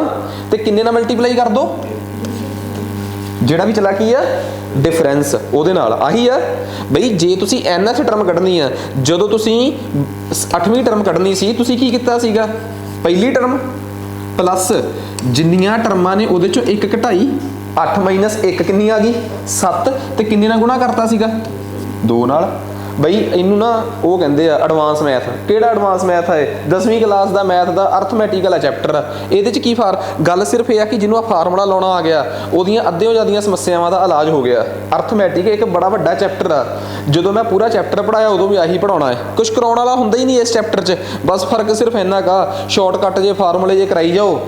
तो किन्ने नाल मल्टीप्लाई कर दो ਜਿਹੜਾ भी चला की है डिफरेंस ਉਹਦੇ ਨਾਲ आही है बई जे तुसी nth टर्म कढ़नी है ਜਦੋਂ तुसी 8वीं टर्म कढ़नी सी तुसी की कीता सीगा पहली टर्म प्लस जिन्नियां टर्मां ने ਉਹਦੇ ਚੋਂ एक घटाई 8 माइनस 1 कितनी आ गई 7 ते किन्ने नाल गुणा करता सीगा 2 नाल। बई इनू ना वो कहते हैं एडवांस मैथ केड़ा एडवांस मैथ है 10वीं क्लास का मैथ का अर्थमैटिकल चैप्टर ये की गल सिर्फ यह है कि जिन्होंने फार्मूला लाना आ गया वोदियां अद्धियों ज़्यादा समस्यावां का इलाज हो गया। अर्थमैटिक एक बड़ा वड्डा चैप्टर आ जो मैं पूरा चैप्टर पढ़ाया उदों भी आही पढ़ाना है कुछ कराने वाला हुंदा ही नहीं इस चैप्टर च बस फर्क सिर्फ इन्ना का शॉर्टकट जे फार्मूले जे कराई जाओ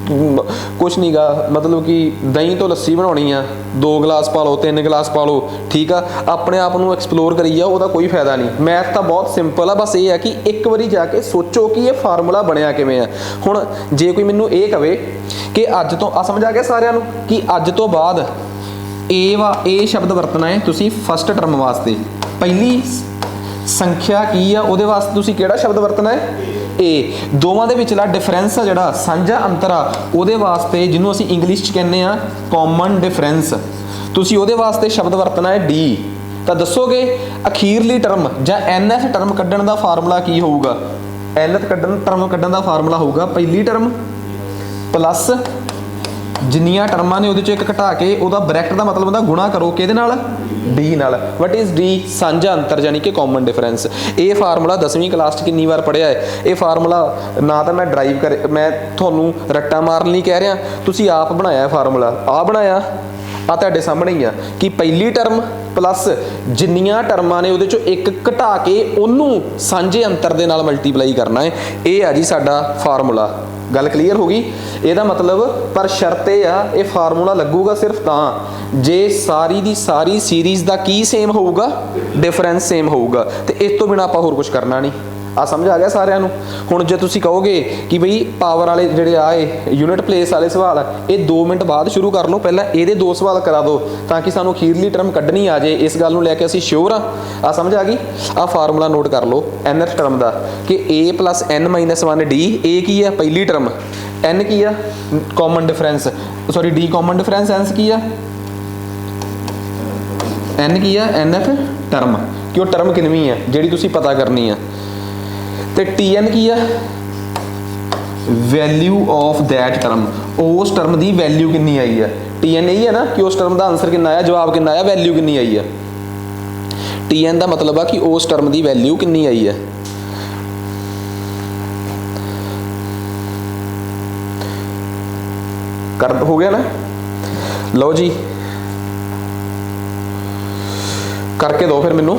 कुछ नहीं गा मतलब कि दही तो लस्सी बनानी है 2 गिलास पा लो 3 गिलास पा लो ठीक है अपने आप को एक्सप्लोर करी जाओ उसका कोई फायदा नहीं। मैथ तो बहुत सिंपल है बस ये है कि एक बारी जाके सोचो कि ये फार्मूला बनया किवें है। हुण जे कोई मैनू ये कहे कि अज तो समझ आ गया सारिਆਂ ਨੂੰ कि अज तो बाद ए शब्द वरतना है तुसी फस्ट टर्म वास्ते पहली संख्या की है ਉਹਦੇ वास्ते तुसी ਕਿਹੜਾ शब्द वरतना है ए दोवां दे विचला डिफरेंस आ जिहड़ा सांझा अंतर आ ਉਹਦੇ वास्ते जिन्हों असीं इंग्लिश च कहने आ कॉमन डिफरेंस तुसी ਉਹਦੇ वास्ते शब्द वरतना है डी। तो दसोगे अखीरली टर्म जां nth टर्म कड्ढण दा फार्मूला की होऊगा nth टर्म कड्ढण दा फार्मूला होऊगा पहली टर्म प्लस जिन्नियां टर्मां ने ਉਹਦੇ चों एक घटा के ਉਹਦਾ ब्रैकेट दा मतलब ਹੁੰਦਾ गुणा करो किहदे नाल डी नाल। वट इज़ डी सांझा अंतर यानी कि कॉमन डिफरेंस। ये फार्मूला 10वीं क्लास कितनी बार पढ़िया है ये फार्मूला ना तो मैं ड्राइव कर मैं थोनू रट्टा मारन नहीं कह रहा तुसी आप बनाया फार्मूला आ बनाया आ तुहाडे सामने ही आ कि पहली टर्म प्लस जिन्नियां टर्मां ने उहदे चों एक घटा के उहनूं सांझे अंतर दे नाल मल्टीप्लाई करना है ये आ जी साडा फार्मूला गल क्लीयर होगी। ਇਹਦਾ मतलब पर शर्त ਇਹ ਆ ਇਹ फार्मूला लगूगा सिर्फ ਤਾਂ जे सारी दी सारी सीरीज़ ਦਾ ਕੀ सेम ਹੋਊਗਾ, डिफरेंस सेम होਊਗਾ। ਤੇ ਇਸ ਤੋਂ ਬਿਨਾ ਆਪਾਂ ਹੋਰ ਕੁਝ ਕਰਨਾ ਨਹੀਂ। आ समझ आ गया सारिਆਂ ਨੂੰ। ਹੁਣ ਜੇ ਤੁਸੀਂ ਕਹੋਗੇ कि बई पावर वाले ਜਿਹੜੇ आए यूनिट प्लेस वाले सवाल ये 2 मिनट बाद शुरू कर लो, पहले ਇਹਦੇ 2 सवाल करा दो ताकि सानू अखीरली टर्म ਕੱਢਣੀ आ जाए। इस गल ਨੂੰ ਲੈ ਕੇ ਅਸੀਂ श्योर आ समझ आ गई। आ फार्मूला नोट कर लो nth टर्म का कि a + n - 1 d a की है पहली टर्म, n की है common difference, sorry d common difference, n की है n की है nth टर्म कि वो टर्म किनवी है जिहड़ी तुसीं पता करनी है। तो Tn की है वैल्यू ऑफ दैट टर्म, उस टर्म की वैल्यू कितनी आई है। Tn यही है ना कि उस टर्म का आंसर कितना आया, जवाब कितना आया, वैल्यू कितनी आई है। Tn का मतलब है कि उस टर्म की वैल्यू कितनी आई है। कर हो गया ना, लो जी करके दो फिर मैनू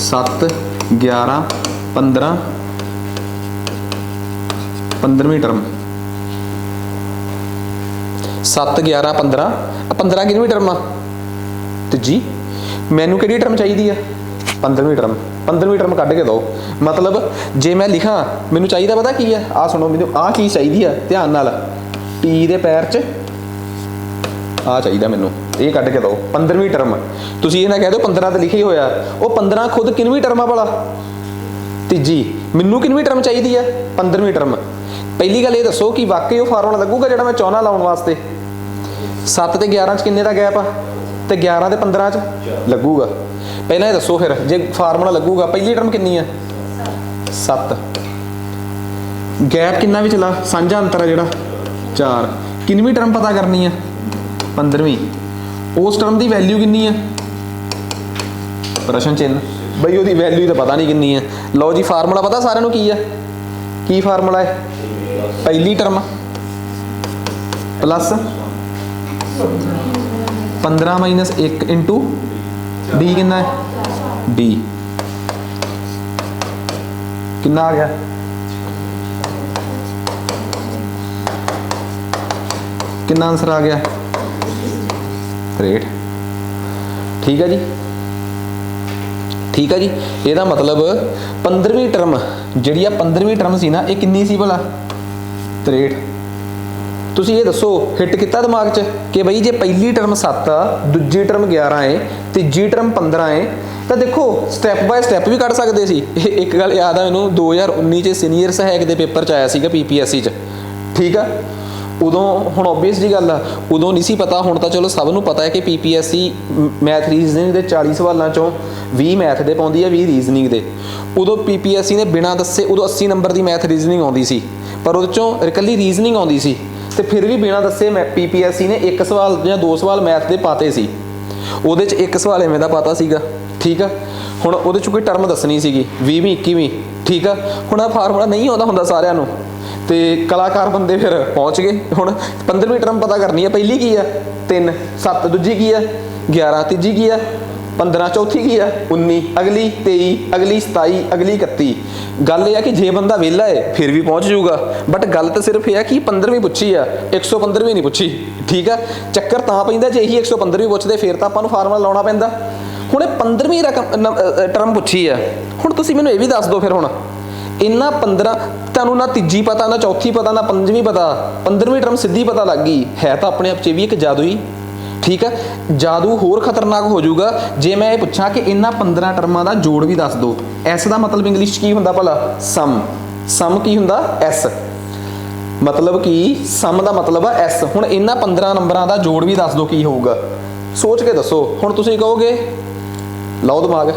7 11 15 15वीं टर्म 7 11 15 15 कितनी टर्म आ तो जी मैनू कि टर्म चाहिए है 15वीं टर्म। 15वीं टर्म कढ़ के दो, मतलब जे मैं लिखा मैनू चाहिए पता की है, आ सुनो मैनू आ चीज़ चाहिए है ध्यान नाल, टी दे पैर च आ चाहिए मैनू, ये कढ़ के दो 15वीं टर्म। तुसीं ये ना कह दो 15 तो लिखा ही होया, वो 15 खुद किनवीं टर्म आ भला, तीजी मैनू किनवीं टर्म चाहिए है 15वीं टर्म। पहली गल ये दसो कि वाकई वो फार्मूला लगूगा जो मैं चाहना लाने वास्ते। 7 ते 11 च किन्ने दा गैप आ, तो 11 ते 15 च लगूगा। पहले ये दसो फिर जे फार्मूला लगूगा पहली टर्म कितनी है 7, गैप कितना भी चला साझा अंतर है जोड़ा 4, किनवीं टर्म पता करनी है 15वीं, उस टर्म की वैल्यू कितनी है प्रश्न चिन्ह, बई वो वैल्यू तो पता नहीं कितनी है। लो जी फार्मूला पता सारे की है, की फार्मूला है पहली टर्म प्लस 15 - 1 इंटू डी कितना है डी कितना आ गया, कितना आंसर आ गया 63। ठीक है जी, ठीक है जी। ਇਹਦਾ मतलब 15वीं टर्म ਜਿਹੜੀ ਆ 15वीं टर्म सी ना ये किन्नी सी भला 63। ਤੁਸੀਂ ਇਹ ਦੱਸੋ हिट किया दिमाग च कि बई जे पहली टर्म 7 आ, दूजी टर्म 11 है, तीजी टर्म 15 है, तो देखो स्टैप बाय स्टैप भी कढ़ सकते सी। एक गल याद आ मैनू 2019 च सीनियर सहायक के पेपर च आया सीगा PPSC च, ठीक है। उदों हुण ओबवियस जी गल आ उदों नहीं सी पता, हुण तां चलो सब नूं पता है कि PPSC मैथ रीजनिंग के 40 सवालों चों 20 मैथ दे पाउंदी है, 20 रीजनिंग दे। उदों PPSC ने बिना दस्से उदों 80 नंबर की मैथ रीजनिंग आउंदी सी, पर उहदे चों इकल्ली रीजनिंग आउंदी सी, तो फिर भी बिना दस्से PPSC ने एक सवाल या 2 सवाल मैथ के पाते सी, उहदे च एक सवाल इवें दा पाता सीगा, ठीक है। हुण उहदे च कोई टर्म दसनी सीगी 20वीं 21वीं, ठीक है। हुण आ फार्मूला नहीं आउंदा हुंदा सारिआं नूं, तो कलाकार बंदे फिर पहुँच गए। हुण 15वीं टर्म पता करनी है, पहली की है 3, 7 दूजी की है 11, तीजी की है 15, चौथी की है 19, अगली 23, अगली 27, अगली 31। गल यह है कि जे बंदा वेला है फिर भी पहुँच जूगा, बट गल तो सिर्फ यह है कि 15वीं पूछी है 115वीं नहीं पूछी, ठीक है। चक्कर तां पैंदा जे यही 115वीं पुछदे फिर तो आपां नूं फार्मूला लाउणा पैंदा। हुण 15वीं टर्म पूछी है, हुण तुसीं मैनूं ये भी दस दो फिर हुण इन्ना 15 तुहानूं ना तीजी पता ना चौथी पता ना 5वीं पता, 15वीं टर्म सीधी पता लग गई है, तो अपने आप च भी एक जादू ही, ठीक है। जादू होर खतरनाक हो जाऊगा जे मैं ये पूछा कि इन्ना 15 टर्मां का जोड़ भी दस दो। एस का मतलब इंग्लिश की हुंदा भला सम, सम की हुंदा एस, मतलब कि सम का मतलब है एस। हुण इन्ना 15 नंबरां का जोड़ भी दस दो की होऊगा, सोच के दसो। हुण तुसीं कहोगे लाओ दिमाग,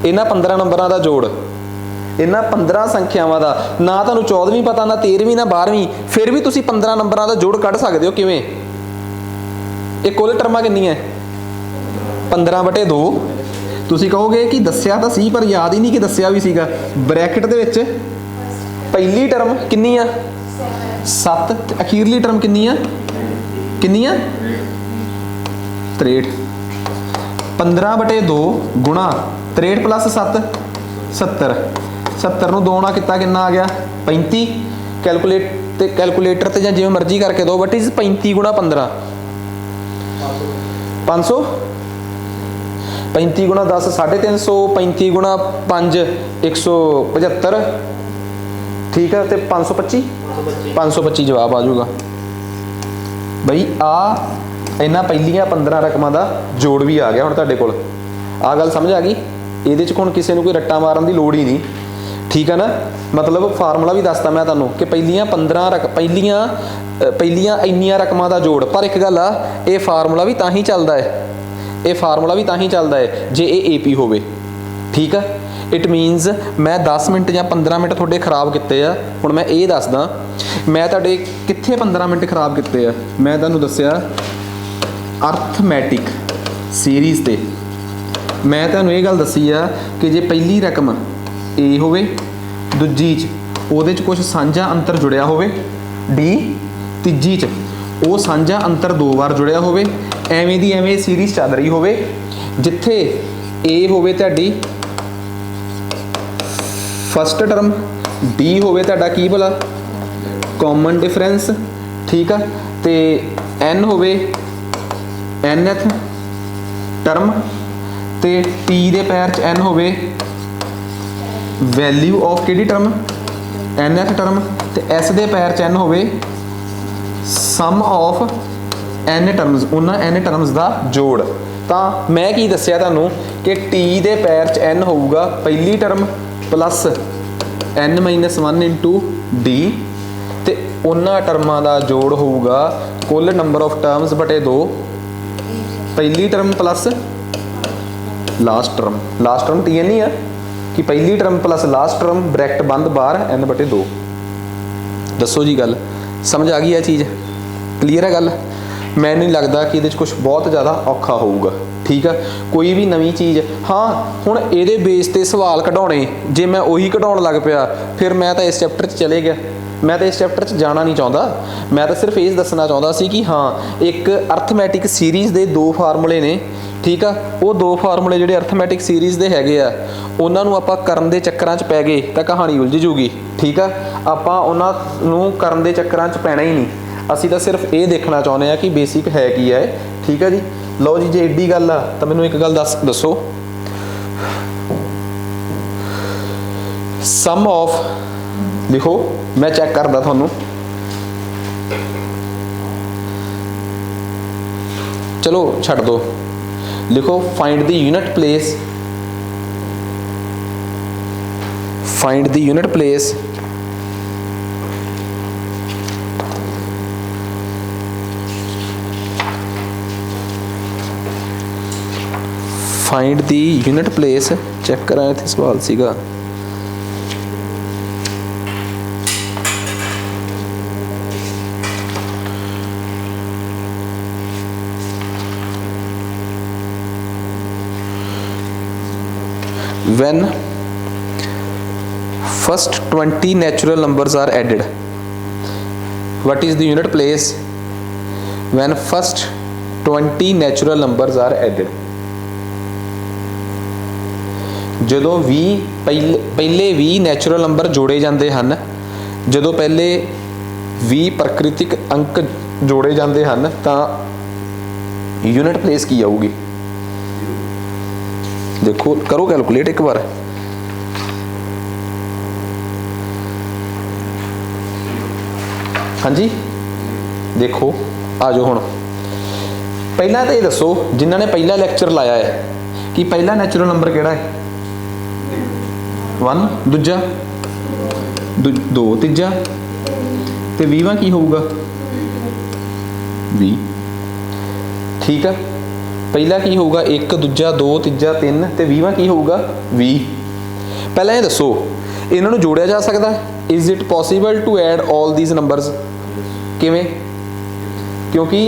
इन्ना 15 नंबरां का जोड़, इन्ना 15 संख्यावां का ना तुहानूं 14वीं पता ना 13वीं ना 12वीं, फिर भी तुसीं 15 नंबरां का जोड़ कढ़ सकदे हो। किवें? ये कुल टर्मां कितनी 15/2। तुसीं कहोगे कि दस्सिया तां सी पर याद ही नहीं कि दस्सिया भी सीगा। ब्रैकेट दे विच पहली टर्म कितनी आ 7, अखीरली टर्म कितनी आ 63। 15/2 गुणा 63 + 7 70, 70 ਨੂੰ 2 ਨਾਲ कितना कितना आ गया 35 कैलकुलेटर ते जां जिवें मर्जी करके दो बट इज 35 गुणा 15 500 35 गुणा 10 350 35 गुणा 5 175 ठीक है तो 525 जवाब आ जाऊगा बई आ इन्हां पहलियां 15 रकमां दा जोड़ भी आ गया हुण तुहाडे कोल आ गल समझ आ गई ਇਹਦੇ 'ਚ ਹੁਣ ਕਿਸੇ ਨੂੰ ਕੋਈ ਰੱਟਾ ਮਾਰਨ ਦੀ ਲੋੜ ਹੀ नहीं ठीक है ना मतलब फार्मूला भी दसता मैं तुहानूं कि पहलियां 15 पहलियां इन्नियां रकमां दा जोड़ पर एक गल आ ये फार्मूला भी तां ही चलदा है ये फार्मूला भी तां ही चलदा है जे ये AP होवे ठीक है इट मीनस मैं 10 मिनट या 15 मिनट थोड़े खराब किए आ हुण मैं ये दसदा मैं तुहाडे कित्थे 15 मिनट खराब किए आ मैं तुहानूं दस्सिया अर्थमैटिक सीरीज़ ते मैं तुहानूं ये गल दसी आ कि जे पहली रकम ए होवे दूजी च ਉਹਦੇ 'ਚ कुछ ਸਾਂਝਾ अंतर जुड़िया होवे डी तीजी च ਉਹ ਸਾਂਝਾ अंतर 2 ਵਾਰ जुड़िया होवे ਐਵੇਂ ਦੀ ਐਵੇਂ ਸੀਰੀਜ਼ ਚੱਲ ਰਹੀ ਹੋਵੇ ਜਿੱਥੇ ए ਹੋਵੇ ਤੁਹਾਡੀ फस्ट टर्म डी होवे ਤੁਹਾਡਾ ਕੀ ਭਲਾ कॉमन डिफरेंस ठीक आ ਤੇ n ਹੋਵੇ nth टर्म ਤੇ t ਦੇ ਪੈਰ 'ਚ n ਹੋਵੇ वैल्यू ऑफ किहड़ी टर्म nth टर्म ते s दे पैर च n होवे सम ऑफ n टर्म्स उन्हां n टर्म्स दा जोड़ तां मैं की दस्सिया तुहानूं कि t दे पैर च n होऊगा पहली term plus n - 1 into d ते उन्हां टर्मां दा जोड़ होऊगा कुल नंबर ऑफ टर्म्स बटे 2 पहली term plus last term t n ही है कि पहली term plus last term bracket बंद बाहर n बटे 2 दसो जी गल समझ आ गई है चीज़ क्लीयर है गल मैं नहीं लगता कि ये कुछ बहुत ज़्यादा औखा होगा ठीक है कोई भी नवी चीज़ हाँ हुण ये बेस ते सवाल कढाने जे मैं उही कढाउण लग पिया फिर मैं तो इस चैप्टर च चले गया मैं तो इस चैप्टर च जाना नहीं चाहता मैं तो सिर्फ ये दसना चाहता सी कि हाँ एक अर्थमैटिक सीरीज़ के 2 फार्मूले ने ठीक आ वो 2 फार्मूले जिहड़े अर्थमैटिक सीरीज़ दे हैगे आ उन्हां नूं आपां करन दे चक्करां च पै गए तां कहानी उलझ जूगी ठीक आ आपां उन्हां नूं करन दे चक्करां च पैना ही नहीं असीं तां सिर्फ ये देखना चाहुंदे आ कि बेसिक है की है ठीक है जी लो जी जे एडी गल आ तां मैनूं एक गल दसो सम ऑफ लिखो मैं चैक करदा तुहानूं चलो छड्ड दो लिखो find the unit place find the unit place find the unit place check करा इत्थे सवाल सीगा when first 20 natural numbers are added what is the unit place when first 20 natural numbers are added ਜਦੋਂ 20 ਪਹਿਲੇ 20 ਨੈਚੁਰਲ ਨੰਬਰ ਜੋੜੇ ਜਾਂਦੇ ਹਨ ਜਦੋਂ ਪਹਿਲੇ 20 ਪ੍ਰਕਿਰਤਿਕ ਅੰਕ ਜੋੜੇ ਜਾਂਦੇ ਹਨ ਤਾਂ यूनिट प्लेस की आऊगी देखो करो कैलकुलेट एक बार हाँ जी देखो आ जाओ हुण पहला तो ये दसो जिन्होंने पहला लैक्चर लाया है कि पहला नैचुरल नंबर किहड़ा है 1 दूजा 2 तीजा ते 20वां की होगा 20 ठीक है पहला की होगा 1 दूजा 2 तीजा 3 ते 20वां की होगा 20 पहला ये दसो इन्हां नूं जोड़िया जा सकदा is it possible to add all these numbers किवें क्योंकि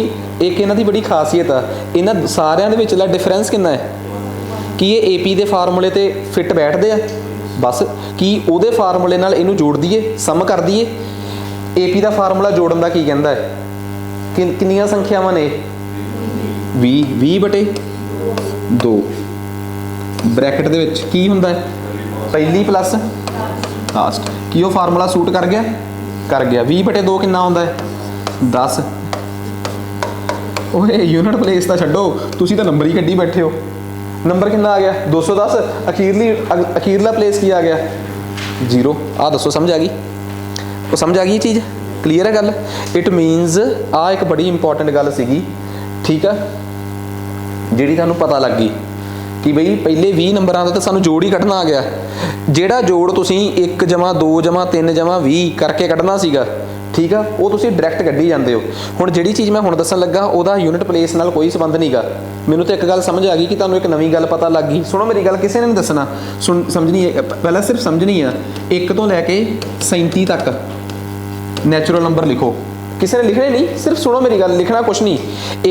एक इन्हां दी बड़ी खासियत आ इन्हां सारियां दे विचला डिफरेंस कितना है कि ये AP दे फार्मूले ते फिट बैठदे आ बस कि उहदे फार्मूले नाल इहनूं जोड़ दईए सम कर दईए AP दा फार्मूला जोड़न दा की कहंदा है किन्नियां संख्यावां ने 20 बटे 2 ब्रैकेट दे विच की हुंदा है पहली प्लस ਲਾਸਟ ਕੀ ਉਹ ਫਾਰਮੂਲਾ ਸੂਟ ਕਰ ਗਿਆ 20/2 ਕਿੰਨਾ ਹੁੰਦਾ ਹੈ 10 ਓਏ ਯੂਨਿਟ ਪਲੇਸ ਤਾਂ ਛੱਡੋ ਤੁਸੀਂ ਤਾਂ ਨੰਬਰ ਹੀ ਕੱਢੀ ਬੈਠੇ ਹੋ ਨੰਬਰ ਕਿੰਨਾ ਆ ਗਿਆ 210 ਅਖੀਰਲਾ ਪਲੇਸ ਕੀ ਆ ਗਿਆ 0 ਆ ਦੱਸੋ ਸਮਝ ਆ ਗਈ ਉਹ ਸਮਝ ਆ ਗਈ ਚੀਜ਼ ਕਲੀਅਰ ਹੈ ਗੱਲ ਇਟ ਮੀਨਸ ਆ ਇੱਕ ਬੜੀ ਇੰਪੋਰਟੈਂਟ ਗੱਲ ਸੀਗੀ ਠੀਕ ਆ ਜਿਹੜੀ ਤੁਹਾਨੂੰ ਪਤਾ ਲੱਗ ਗਈ कि बई पहले 20 नंबर का तो सानू जोड़ ही कढ़ना आ गया जिहड़ा जोड़ तुसीं 1 जमा 2 जमा 3 जमा 20 करके कढ़ना सीगा ठीक है वो तुसीं डायरैक्ट कढ़ी जांदे हो हुण जिहड़ी चीज़ मैं हुण दस्सण लगा उहदा यूनिट प्लेस नाल कोई संबंध नहीं गा मैनूं तो एक गल समझ आ गई कि तुहानूं एक नवीं गल पता लग गई सुनो मेरी गल किसी ने नहीं दसना सुन समझनी है पहला सिर्फ समझनी है 1 तो लैके 37 तक नैचुरल नंबर लिखो किसी ने लिखने नहीं सिर्फ सुनो मेरी गल लिखना कुछ नहीं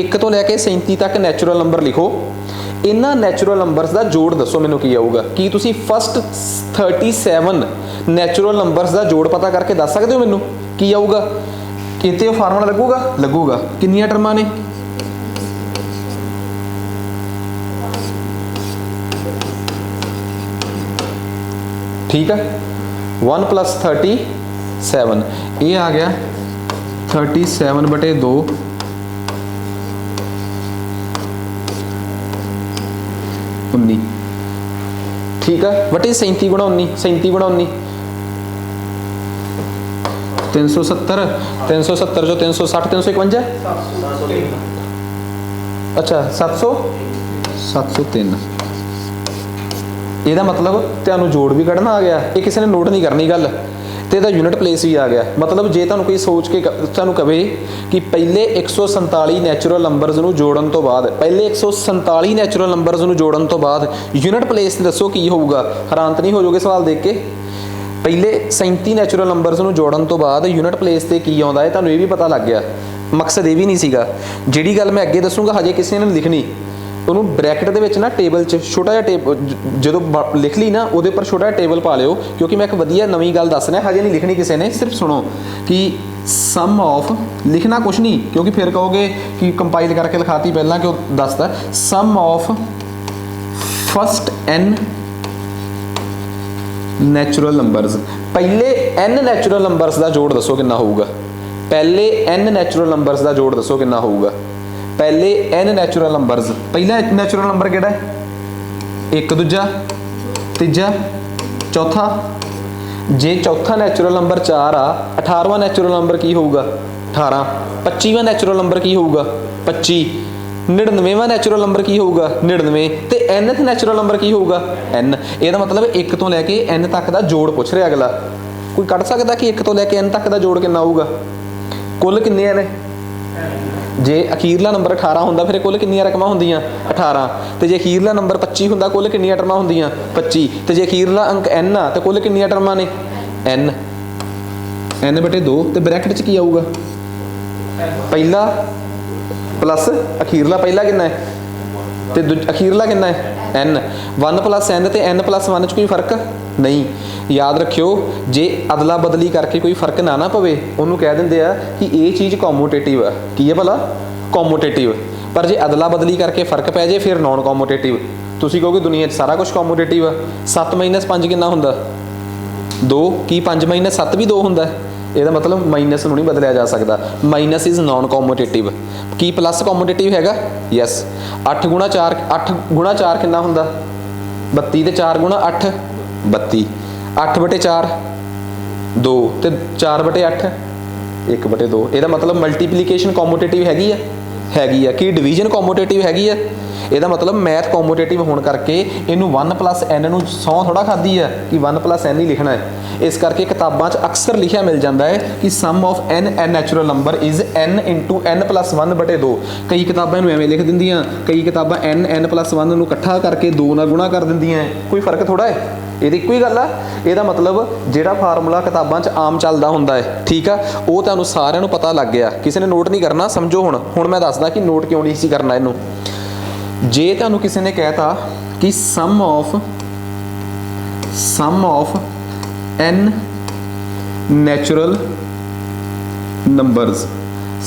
1 तो लैके 37 तक नैचुरल नंबर लिखो इन्हां नैचुरल नंबर्स का जोड़ दसो मैनूं की आऊगा कि तुसीं फस्ट 37 नैचुरल नंबर्स का जोड़ पता करके दस सकते हो मैनूं की आऊगा किते वो फार्मूला लगूगा कितनियां टर्मां ने ठीक है 1 + 37 ये आ गया 37/2 19 ठीक है बटे 37 गुणा 19 37 गुणा 19 370 370 जो 360 351 अच्छा 703 ਇਹਦਾ ਮਤਲਬ ਤੁਹਾਨੂੰ ਜੋੜ ਵੀ ਕੱਢਣਾ ਆ ਗਿਆ ਇਹ ਕਿਸੇ ਨੇ ਨੋਟ ਨਹੀਂ ਕਰਨੀ ਗੱਲ ਤੇ ਇਹਦਾ ਯੂਨਿਟ ਪਲੇਸ ਵੀ ਆ ਗਿਆ ਮਤਲਬ ਜੇ ਤੁਹਾਨੂੰ ਕੋਈ ਸੋਚ ਕੇ ਤੁਹਾਨੂੰ ਕਵੇ ਕਿ ਪਹਿਲੇ 147 ਨੈਚੁਰਲ ਨੰਬਰਸ ਨੂੰ ਜੋੜਨ ਤੋਂ ਬਾਅਦ ਪਹਿਲੇ 147 ਨੈਚੁਰਲ ਨੰਬਰਸ ਨੂੰ ਜੋੜਨ ਤੋਂ ਬਾਅਦ ਯੂਨਿਟ ਪਲੇਸ ਤੇ ਦੱਸੋ ਕੀ ਹੋਊਗਾ ਹੈਰਾਨ ਤਾਂ ਨਹੀਂ ਹੋ ਜਾਓਗੇ ਸਵਾਲ ਦੇਖ ਕੇ ਪਹਿਲੇ 37 ਨੈਚੁਰਲ ਨੰਬਰਸ ਨੂੰ ਜੋੜਨ ਤੋਂ ਬਾਅਦ ਯੂਨਿਟ ਪਲੇਸ ਤੇ ਕੀ ਆਉਂਦਾ ਹੈ ਤੁਹਾਨੂੰ ਇਹ ਵੀ ਪਤਾ ਲੱਗ ਗਿਆ ਮਕਸਦ ਇਹ ਵੀ ਨਹੀਂ ਸੀਗਾ ਜਿਹੜੀ ਗੱਲ ਮੈਂ ਅੱਗੇ ਦੱਸੂਗਾ ਹਜੇ ਕਿਸੇ ਨੇ ਲਿਖਣੀ ਉਹਨੂੰ ਬ੍ਰੈਕਟ ਦੇ ਵਿੱਚ ਨਾ ਟੇਬਲ 'ਚ ਛੋਟਾ ਜਿਹਾ ਟੇਬਲ ਜਦੋਂ ਲਿਖ ਲਈ ਨਾ ਉਹਦੇ ਉੱਪਰ ਛੋਟਾ ਜਿਹਾ ਟੇਬਲ ਪਾ ਲਿਓ ਕਿਉਂਕਿ ਮੈਂ ਇੱਕ ਵਧੀਆ ਨਵੀਂ ਗੱਲ ਦੱਸਣਾ ਹਜੇ ਨਹੀਂ ਲਿਖਣੀ ਕਿਸੇ ਨੇ ਸਿਰਫ ਸੁਣੋ ਕਿ ਸਮ ਆਫ ਲਿਖਣਾ ਕੁਛ ਨਹੀਂ ਕਿਉਂਕਿ ਫਿਰ ਕਹੋਗੇ ਕਿ ਕੰਪਾਈਲ ਕਰਕੇ ਲਿਖਾਤੀ ਪਹਿਲਾਂ ਕਿ ਉਹ ਦੱਸਦਾ sum of first n natural numbers ਪਹਿਲੇ n ਨੈਚੁਰਲ ਨੰਬਰਸ ਦਾ ਜੋੜ ਦੱਸੋ ਕਿੰਨਾ ਹੋਊਗਾ ਪਹਿਲੇ n ਨੈਚੁਰਲ ਨੰਬਰਸ ਦਾ ਜੋੜ ਦੱਸੋ ਕਿੰਨਾ ਹੋਊਗਾ पहले n नैचुरल नंबर्स पहला नैचुरल नंबर केड़ा है एक दूजा तीजा चौथा जे चौथा नैचुरल नंबर 4 आ 18वां नैचुरल नंबर की होगा 18 25वां नैचुरल नंबर की होगा 25 99वां नैचुरल नंबर की होगा 99 ते nth नैचुरल नंबर की होगा n ਇਹਦਾ मतलब 1 ਤੋਂ ਲੈ ਕੇ n तक ਦਾ ਜੋੜ ਪੁੱਛ ਰਿਹਾ ਅਗਲਾ ਕੋਈ ਕੱਢ ਸਕਦਾ ਕਿ 1 ਤੋਂ ਲੈ ਕੇ n तक ਦਾ ਜੋੜ ਕਿੰਨਾ ਹੋਊਗਾ ਕੁੱਲ ਕਿੰਨੇ ਨੇ जे अखीरला नंबर 18 होंदा फिर कुल कितनी रकमां होंदियां 18 ते जे अखीरला नंबर 25 होंदा कुल कितनी टर्मां होंदियां 25 ते जे अखीरला अंक n आ ते कुल कितनी टर्मां ने n/2 ते ब्रैकेट च की आऊगा पहला प्लस अखीरला पहला कितना है ते अखीरला कितना है n 1 + n ते n + 1 च कोई फर्क नहीं याद रखियो जे अदला बदली करके कोई फर्क ना पवे उन्होंने कह देंगे कि ये चीज़ कॉमोटेटिव है की है भला कॉमोटेटिव पर जे अदला बदली करके फर्क पै जाए फिर नॉन कॉमोटेटिव तुसी कहोगे दुनिया सारा कुछ कॉमोटेटिव है 7 - 5 कितना होंदा 2 की 5 - 7 भी 2 होंदा ਇਹਦਾ मतलब माइनस ਨੂੰ नहीं बदलिया जा सकता माइनस इज नॉन कॉमोटेटिव की प्लस कॉमोटेटिव हैगा यस 8 × 4 8 × 4 कितना होंदा 32 ते 4 × 8 32 8/4 2 ਤੇ 4/8 1/2 ਇਹਦਾ मतलब ਮਲਟੀਪਲੀਕੇਸ਼ਨ ਕਮੋਟੇਟਿਵ ਹੈਗੀ ਆ ਕਿ ਡਿਵੀਜ਼ਨ ਕਮੋਟੇਟਿਵ ਹੈਗੀ ਆ ਇਹਦਾ मतलब ਮੈਥ ਕਮੋਟੇਟਿਵ ਹੋਣ ਕਰਕੇ ਇਹਨੂੰ 1 + n ਨੂੰ ਸੌ ਥੋੜਾ ਖਾਦੀ ਆ ਕਿ 1 + n ਹੀ ਲਿਖਣਾ ਹੈ ਇਸ ਕਰਕੇ ਕਿਤਾਬਾਂ 'ਚ ਅਕਸਰ ਲਿਖਿਆ ਮਿਲ ਜਾਂਦਾ ਹੈ ਕਿ sum of n natural number is n × n + 1/2 ਕਈ ਕਿਤਾਬਾਂ ਨੂੰ ਐਵੇਂ ਲਿਖ ਦਿੰਦੀਆਂ ਕਈ ਕਿਤਾਬਾਂ n + 1 ਨੂੰ ਇਕੱਠਾ ਕਰਕੇ 2 ਨਾਲ ਗੁਣਾ ਕਰ ਦਿੰਦੀਆਂ ਕੋਈ ਫਰਕ ਥੋੜਾ ਹੈ ਇਹਦੀ ਇੱਕੋ ਹੀ ਗੱਲ ਆ ਇਹਦਾ मतलब ਜਿਹੜਾ ਫਾਰਮੂਲਾ ਕਿਤਾਬਾਂ 'ਚ ਆਮ ਚੱਲਦਾ ਹੁੰਦਾ ਹੈ ਠੀਕ ਆ ਉਹ ਤੁਹਾਨੂੰ ਸਾਰਿਆਂ ਨੂੰ ਪਤਾ ਲੱਗ ਗਿਆ ਕਿਸੇ ਨੇ ਨੋਟ ਨਹੀਂ ਕਰਨਾ ਸਮਝੋ ਹੁਣ ਮੈਂ ਦੱਸਦਾ ਕਿ ਨੋਟ ਕਿਉਂ ਨਹੀਂ ਸੀ ਕਰਨਾ ਇਹਨੂੰ ਜੇ ਤੁਹਾਨੂੰ ਕਿਸੇ ਨੇ ਕਹਿਤਾ ਕਿ sum of n natural numbers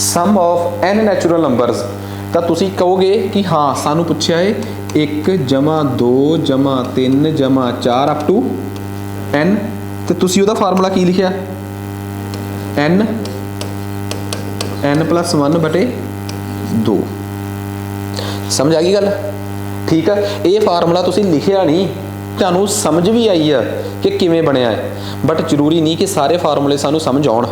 sum of n natural numbers ਤਾਂ ਤੁਸੀਂ ਕਹੋਗੇ ਕਿ ਹਾਂ ਸਾਨੂੰ ਪੁੱਛਿਆ ਹੈ 1 + 2 + 3 + 4 ਅਪ ਟੂ n तो तुसी उहदा फार्मूला की लिखिया n +1 बटे 2। समझ आ गई गल? ठीक है, ये फार्मूला तुसी लिखिया नहीं, तुहानूं समझ भी आई है कि किवें बनिया है, बट जरूरी नहीं कि सारे फार्मूले सानूं समझ आउण।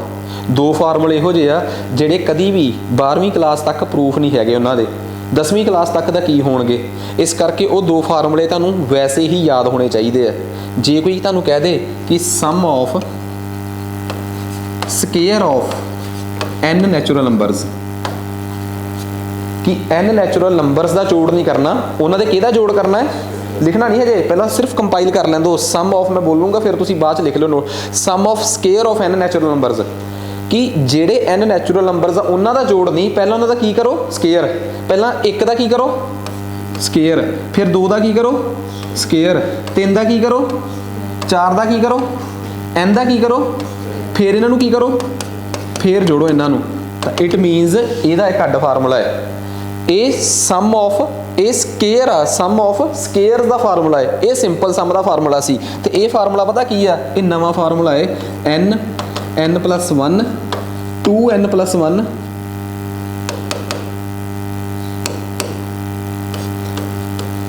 दो फार्मूले इहो जिहे आ जिहड़े कदी भी 12वीं क्लास तक प्रूफ नहीं हैगे उन्हां दे, 10वीं क्लास तक दा की होणगे। इस करके वो दो फार्मूले तुहानूं वैसे ही याद होने चाहिए आ। जे कोई तुहानूं कह दे कि sum of square of n natural numbers, कि n नैचुरल नंबरस का जोड़ नहीं करना, उन्होंने किहदा जोड़ करना है लिखना नहीं है जे, पहला सिर्फ कंपाइल कर लैं दो। सम ऑफ मैं बोलूँगा फिर तुसीं बाद च लिख लो note, sum of square of n natural numbers, कि ਜਿਹੜੇ n नैचुरल नंबरस आ उन्हां दा जोड़ नहीं, पहला उन्हां दा की करो स्केयर, पहला एक दा की करो स्केयर, फिर दो दा की करो स्केयर, तीन दा की करो, चार दा की करो, n दा की करो, फिर इन्हां नूं की करो, फिर जोड़ो इन्हां नूं। तां इट मीनस इहदा एक अड्ड फार्मूला है, ये सम ऑफ ये स्केयर आ, सम ऑफ स्केयर का फार्मूला है, ये सिंपल सम का फार्मूला सी, ते ये फार्मूला पता की आ, ये नवा फार्मूला है n +1 2n +1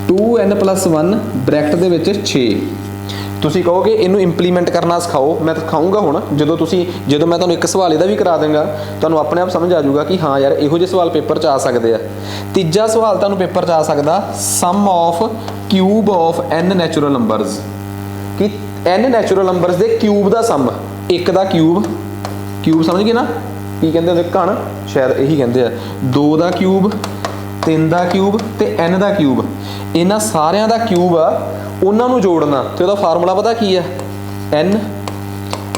2n +1 ब्रैकेट दे विच 6। तुसीं कहोगे इनू इंप्लीमेंट करना सिखाओ, मैं सिखाऊंगा हुण, जो मैं तुहानूं एक सवाल इहदा भी करा देंगा, तुहानूं अपने आप समझ आ जाऊगा कि हाँ यार इहो ਜਿਹੇ सवाल पेपर च आ सकते हैं। तीजा सवाल तुहानूं पेपर च आ सकदा sum of cube of n natural numbers, कि n नैचुरल नंबरस दे क्यूब का सम, एक का क्यूब समझ गए ना की कहते हैं घन, शायद यही कहते हैं, दो का क्यूब, तीन का क्यूब ते n का क्यूब, इन्हां सारियां दा क्यूब आ, उन्होंने जोड़ना, तो वह फार्मूला पता की है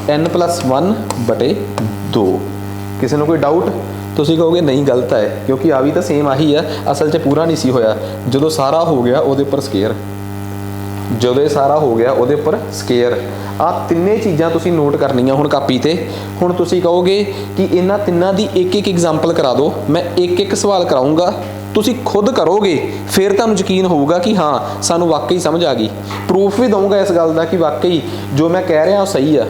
n +1 बटे 2। किसी ने कोई डाउट? तुसीं कहोगे नहीं गलत है, क्योंकि आ भी तो सेम आही है, असल च पूरा नहीं सी होया, जो सारा हो गया वो उपर स्केयर, जो सारा हो गया वो उपर स्केयर। आ तिन्ने चीज़ां तुसीं नोट करनियां हुण कापी ते। हुण तुसीं कहोगे कि इन्हां तिन्नां दी एक एक एग्जाम्पल करा दो, मैं एक एक सवाल कराऊंगा, तुसीं खुद करोगे फिर तुहानूं यकीन होऊगा कि हाँ सानूं वाकई समझ आ गई। प्रूफ भी दूंगा इस गल दा कि वाकई जो मैं कह रहा सही है।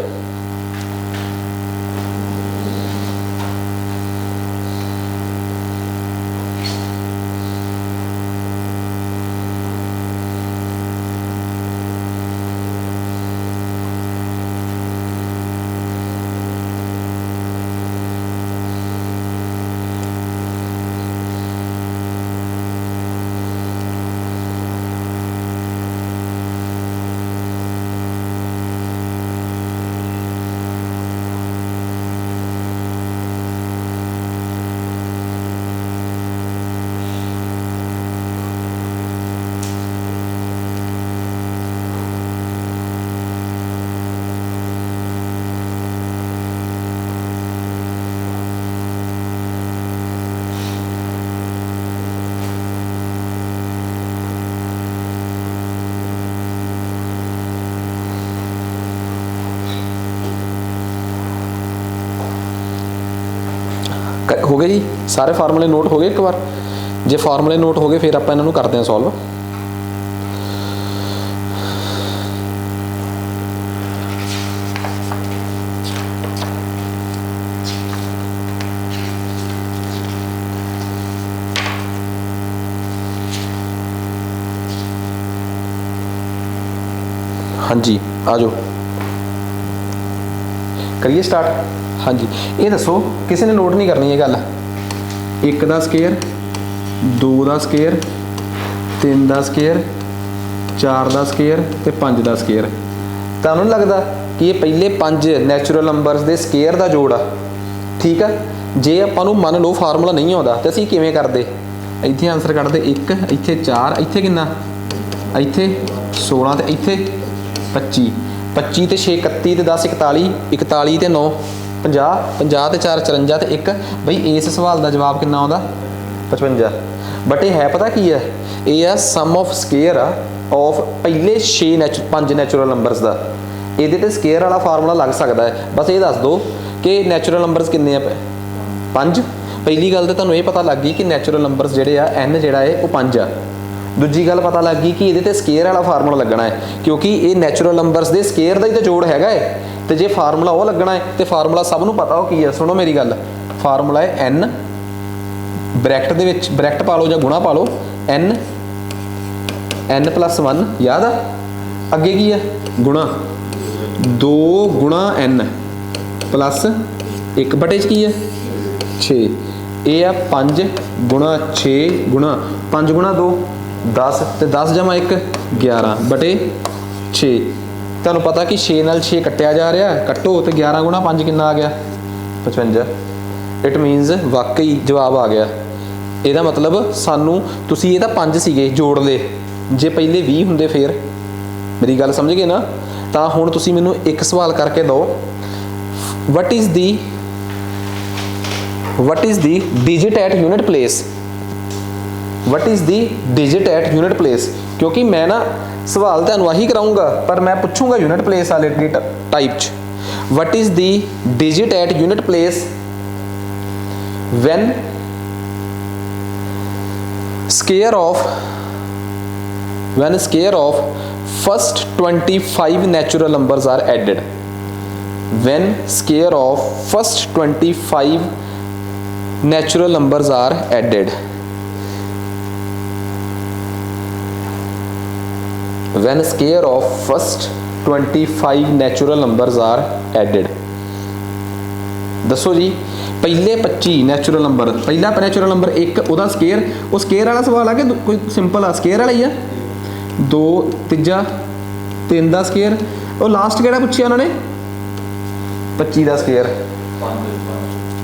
हो गए जी, सारे फार्मूले नोट हो गए। एक बार जे फार्मूले नोट हो गए फिर आप इन्हों करते हैं सॉल्व। हाँ जी आ जाओ करिए स्टार्ट। हाँ जी ये दसो किसी ने नोट नहीं करनी ये गल, एक का स्केयर, दो का स्केयर, तीन का स्केयर, चार का स्केयर ते पांच का स्केयर। तुहानूं नहीं लगता कि ये पहले पांच नैचुरल नंबरस के स्केयर का जोड़ आ? ठीक है, जे आपां नूं मान लो फार्मूला नहीं आता तो असीं किवें करदे, इत्थे आंसर कढ़दे एक, इत्थे चार, इत्थे किन्ना, इत्थे 16 ते इत्थे 25, 25 ते 6 31 ते 10 41, 41 ते 9 50, 50 ते 4 54 ते 1। बई इस सवाल का जवाब कितना आउंदा 55। बट ये है पता की है, ये आ सम ऑफ स्केयर ऑफ पहले 5 नैचुरल नंबरस का। ये स्केयर वाला फार्मूला लग सकता है, बस ये दस दो कि नैचुरल नंबरस किन्ने आ 5। पहली गल तो तुहानूं ये पता लग गई कि नैचुरल नंबरस जिहड़े आ n जिहड़ा है वो 5 आ। दूजी गल पता लग गई कि ये स्केयर वाला फार्मूला लगना है, क्योंकि ये नैचुरल नंबरस के स्केयर का ही तो जोड़ है। तो जे फार्मूला वो लगना है तो फार्मूला सब नूं पता हो की है। सुनो मेरी गल, फार्मूला है एन ब्रैकेट दे विच ब्रैकेट पा लो या गुणा पा लो, एन एन प्लस 1 याद आ, अगे की है गुणा 2 गुणा एन प्लस 1 बटे की है 6, ये आ 5 गुणा 6 गुणा 5 गुणा 2 10 तो 10 जमा 1 11 बटे 6। तुहानूं पता कि 6 नाल 6 कट्टिया जा रहा, कट्टो तो 11 गुणा 5 कितना आ गया 55। इट मीनस वाकई जवाब आ गया। ਇਹਦਾ मतलब सानू तुसी ये 5 सीगे जोड़ ले, जे पहले 20 हुंदे फिर मेरी गल समझ गए ना। तो हुण तुसी मैनू एक सवाल करके दो, what is the digit at unit place, what is the digit at unit place. क्योंकि मैं ना सवाल तुहानू आही कराऊंगा पर मैं पूछूंगा यूनिट प्लेस वाले टाइप च। What is the digit at unit place when square of first 25 natural numbers are added, when square of first 25 natural numbers are added, when square of first 25 natural numbers are added। दसो जी पहले 25 natural number, पहला natural number 1 ਉਹਦਾ square, ਉਹ square ਵਾਲਾ सवाल आ कि कोई simple आ square वाला ही है। 2 तीजा 3 का ਸਕੇਅਰ, ਉਹ लास्ट ਕਿਹੜਾ ਪੁੱਛਿਆ ਉਹਨਾਂ ਨੇ 25 का ਸਕੇਅਰ।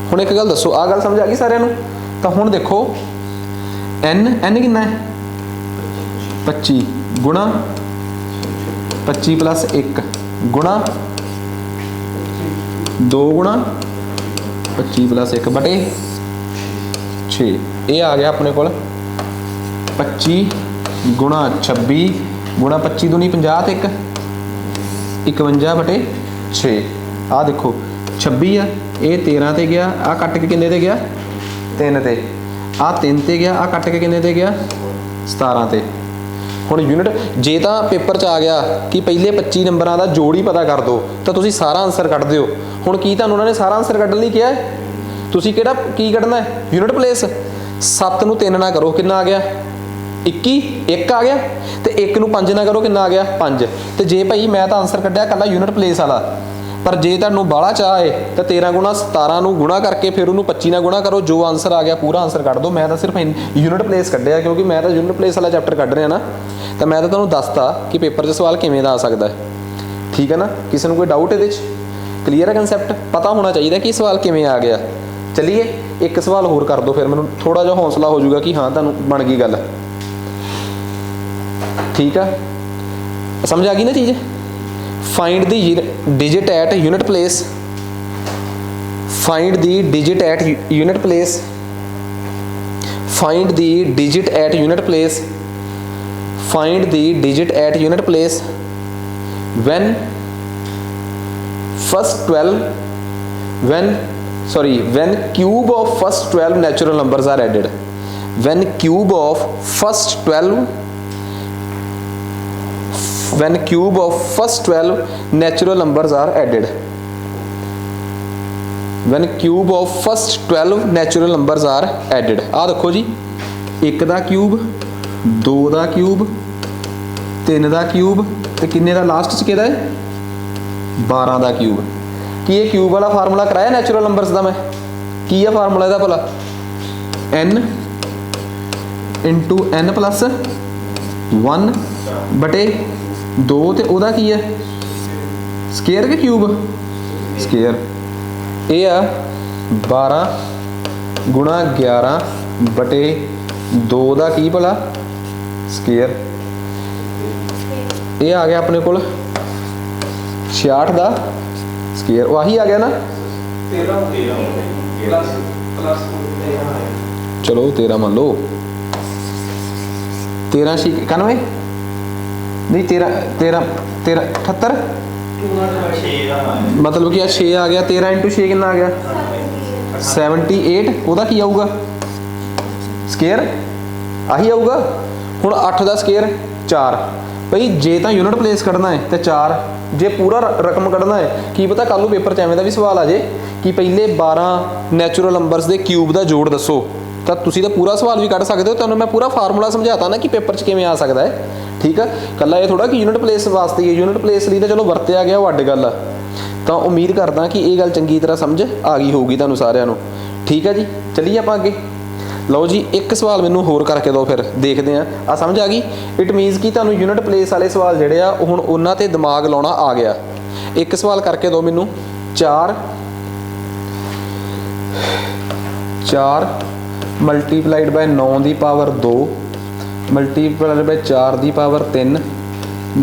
ਹੁਣ एक गल दसो, आ गल समझ आ गई सारिਆਂ ਨੂੰ। ਤਾਂ ਹੁਣ देखो n कितना है 25 गुणा 25 प्लस 1 गुणा 2 गुणा 25 प्लस 1 बटे 6। ये आ गया अपने को 25 गुणा 26 गुणा 25 दूनी 50 ते 51 बटे 6। आ देखो 26 आ, ये 13 ते गया, आ कट के किन्ने ते गया 3 ते, आ 3 ते गया, आ कट के किन्ने ते गया 17 ते। हुण यूनिट जे तो पेपर च आ गया कि पहले 25 नंबर का जोड़ ही पता कर दो तो तुसी सारा आंसर कट दिओ। हुण की तुहानूं उन्होंने सारा आंसर कड्ढण लई कहा है, तुसी किहड़ा की कढ़ना है यूनिट प्लेस। 7 नूं 3 ना करो कितना आ गया 21, 1 आ गया, तो 1 नूं 5 ना करो कितना आ गया 5। तो जे भाई मैं तो आंसर कढ़िया कल्ला यूनिट प्लेस वाला, पर जे तुहानूं बाहला चाह है तो 13 गुणा 17 नूं गुणा करके फिर उन्होंने 25 ना गुणा करो, जो आंसर आ गया पूरा आंसर कढ़ दो। मैं तो सिर्फ यूनिट प्लेस कढ़िया क्योंकि मैं तो यूनिट प्लेस वाला चैप्टर कढ़ रहा ना, तो मैं तो तुहानूं दसता कि पेपर 'च सवाल किवें दा आ सकदा है। ठीक है ना, किसी को कोई डाउट ये क्लीयर है कंसैप्ट, पता होना चाहिए कि सवाल किवें आ गया। चलिए एक सवाल होर कर दो, फिर मैनूं थोड़ा जिहा हौसला हो जाऊगा कि हाँ तुहानूं बन गई गल। ठीक है, समझ आ गई ना चीज़। Find the digit at unit place, find the digit at unit place, find the digit at unit place, find the digit at unit place when cube of first 12 natural numbers are added, when cube of first 12 natural numbers are added, when cube of first 12 natural numbers are added। आ देखो जी 1 का cube, 2 का cube, 3 का cube तो किन्ने का last च किहदा है 12 का क्यूब। कि ये क्यूब वाला फार्मूला कराया नैचुरल नंबर्स का, मैं की है फार्मूला इसका भला n इंटू n प्लस 1 बटे 2 तो वह की है स्केयर के क्यूब स्केयर। ये आ 12 गुणा 11 बटे 2 का की भला स्केयर। ये आ गया अपने को 66 का स्केयर, वही आ गया ना 13 चलो 13 मान लो 13 91 नहीं 78 मतलब कि 6 आ गया, 13 इंटू 6 कितना आ गया 78। वह की आऊगा स्केयर आही आऊगा। ਹੁਣ 8 ਦਾ ਸਕੇਅਰ 4 भाई जे तो यूनिट प्लेस कढ़ना है तो 4 जे पूरा रकम कढ़ना है की पता कल पेपर च एवें दा भी सवाल आ जाए कि पहले 12 नैचुरल नंबरस के क्यूब का जोड़ दसो तो तुसीं तो पूरा सवाल भी कढ़ सकते हो। तुहानूं मैं पूरा फार्मूला समझाता ना कि पेपर च किवें आ सकता है, ठीक है। कल्ला ये थोड़ा कि यूनिट प्लेस वास्ते ही, यूनिट प्लेस लिए तो चलो वरत्या गया वो अड्ड गल आ। तो उम्मीद करदा कि ये गल चंगी तरह समझ आ गई होगी तुहानूं सारिआं नूं, ठीक है जी। चलिए आपां अगे लो जी, एक सवाल मैनू होर करके दो फिर देखते हैं आ समझ आ गई। इट मीनस कि तुहानूं यूनिट प्लेस वाले सवाल जिहड़े आ हुण उन्हां ते दिमाग लाउणा आ गया। एक सवाल करके दो मैनू 4 मल्टीप्लाइड बाय 9 की पावर 2 मल्टीप्लाइड बाय 4 की पावर 3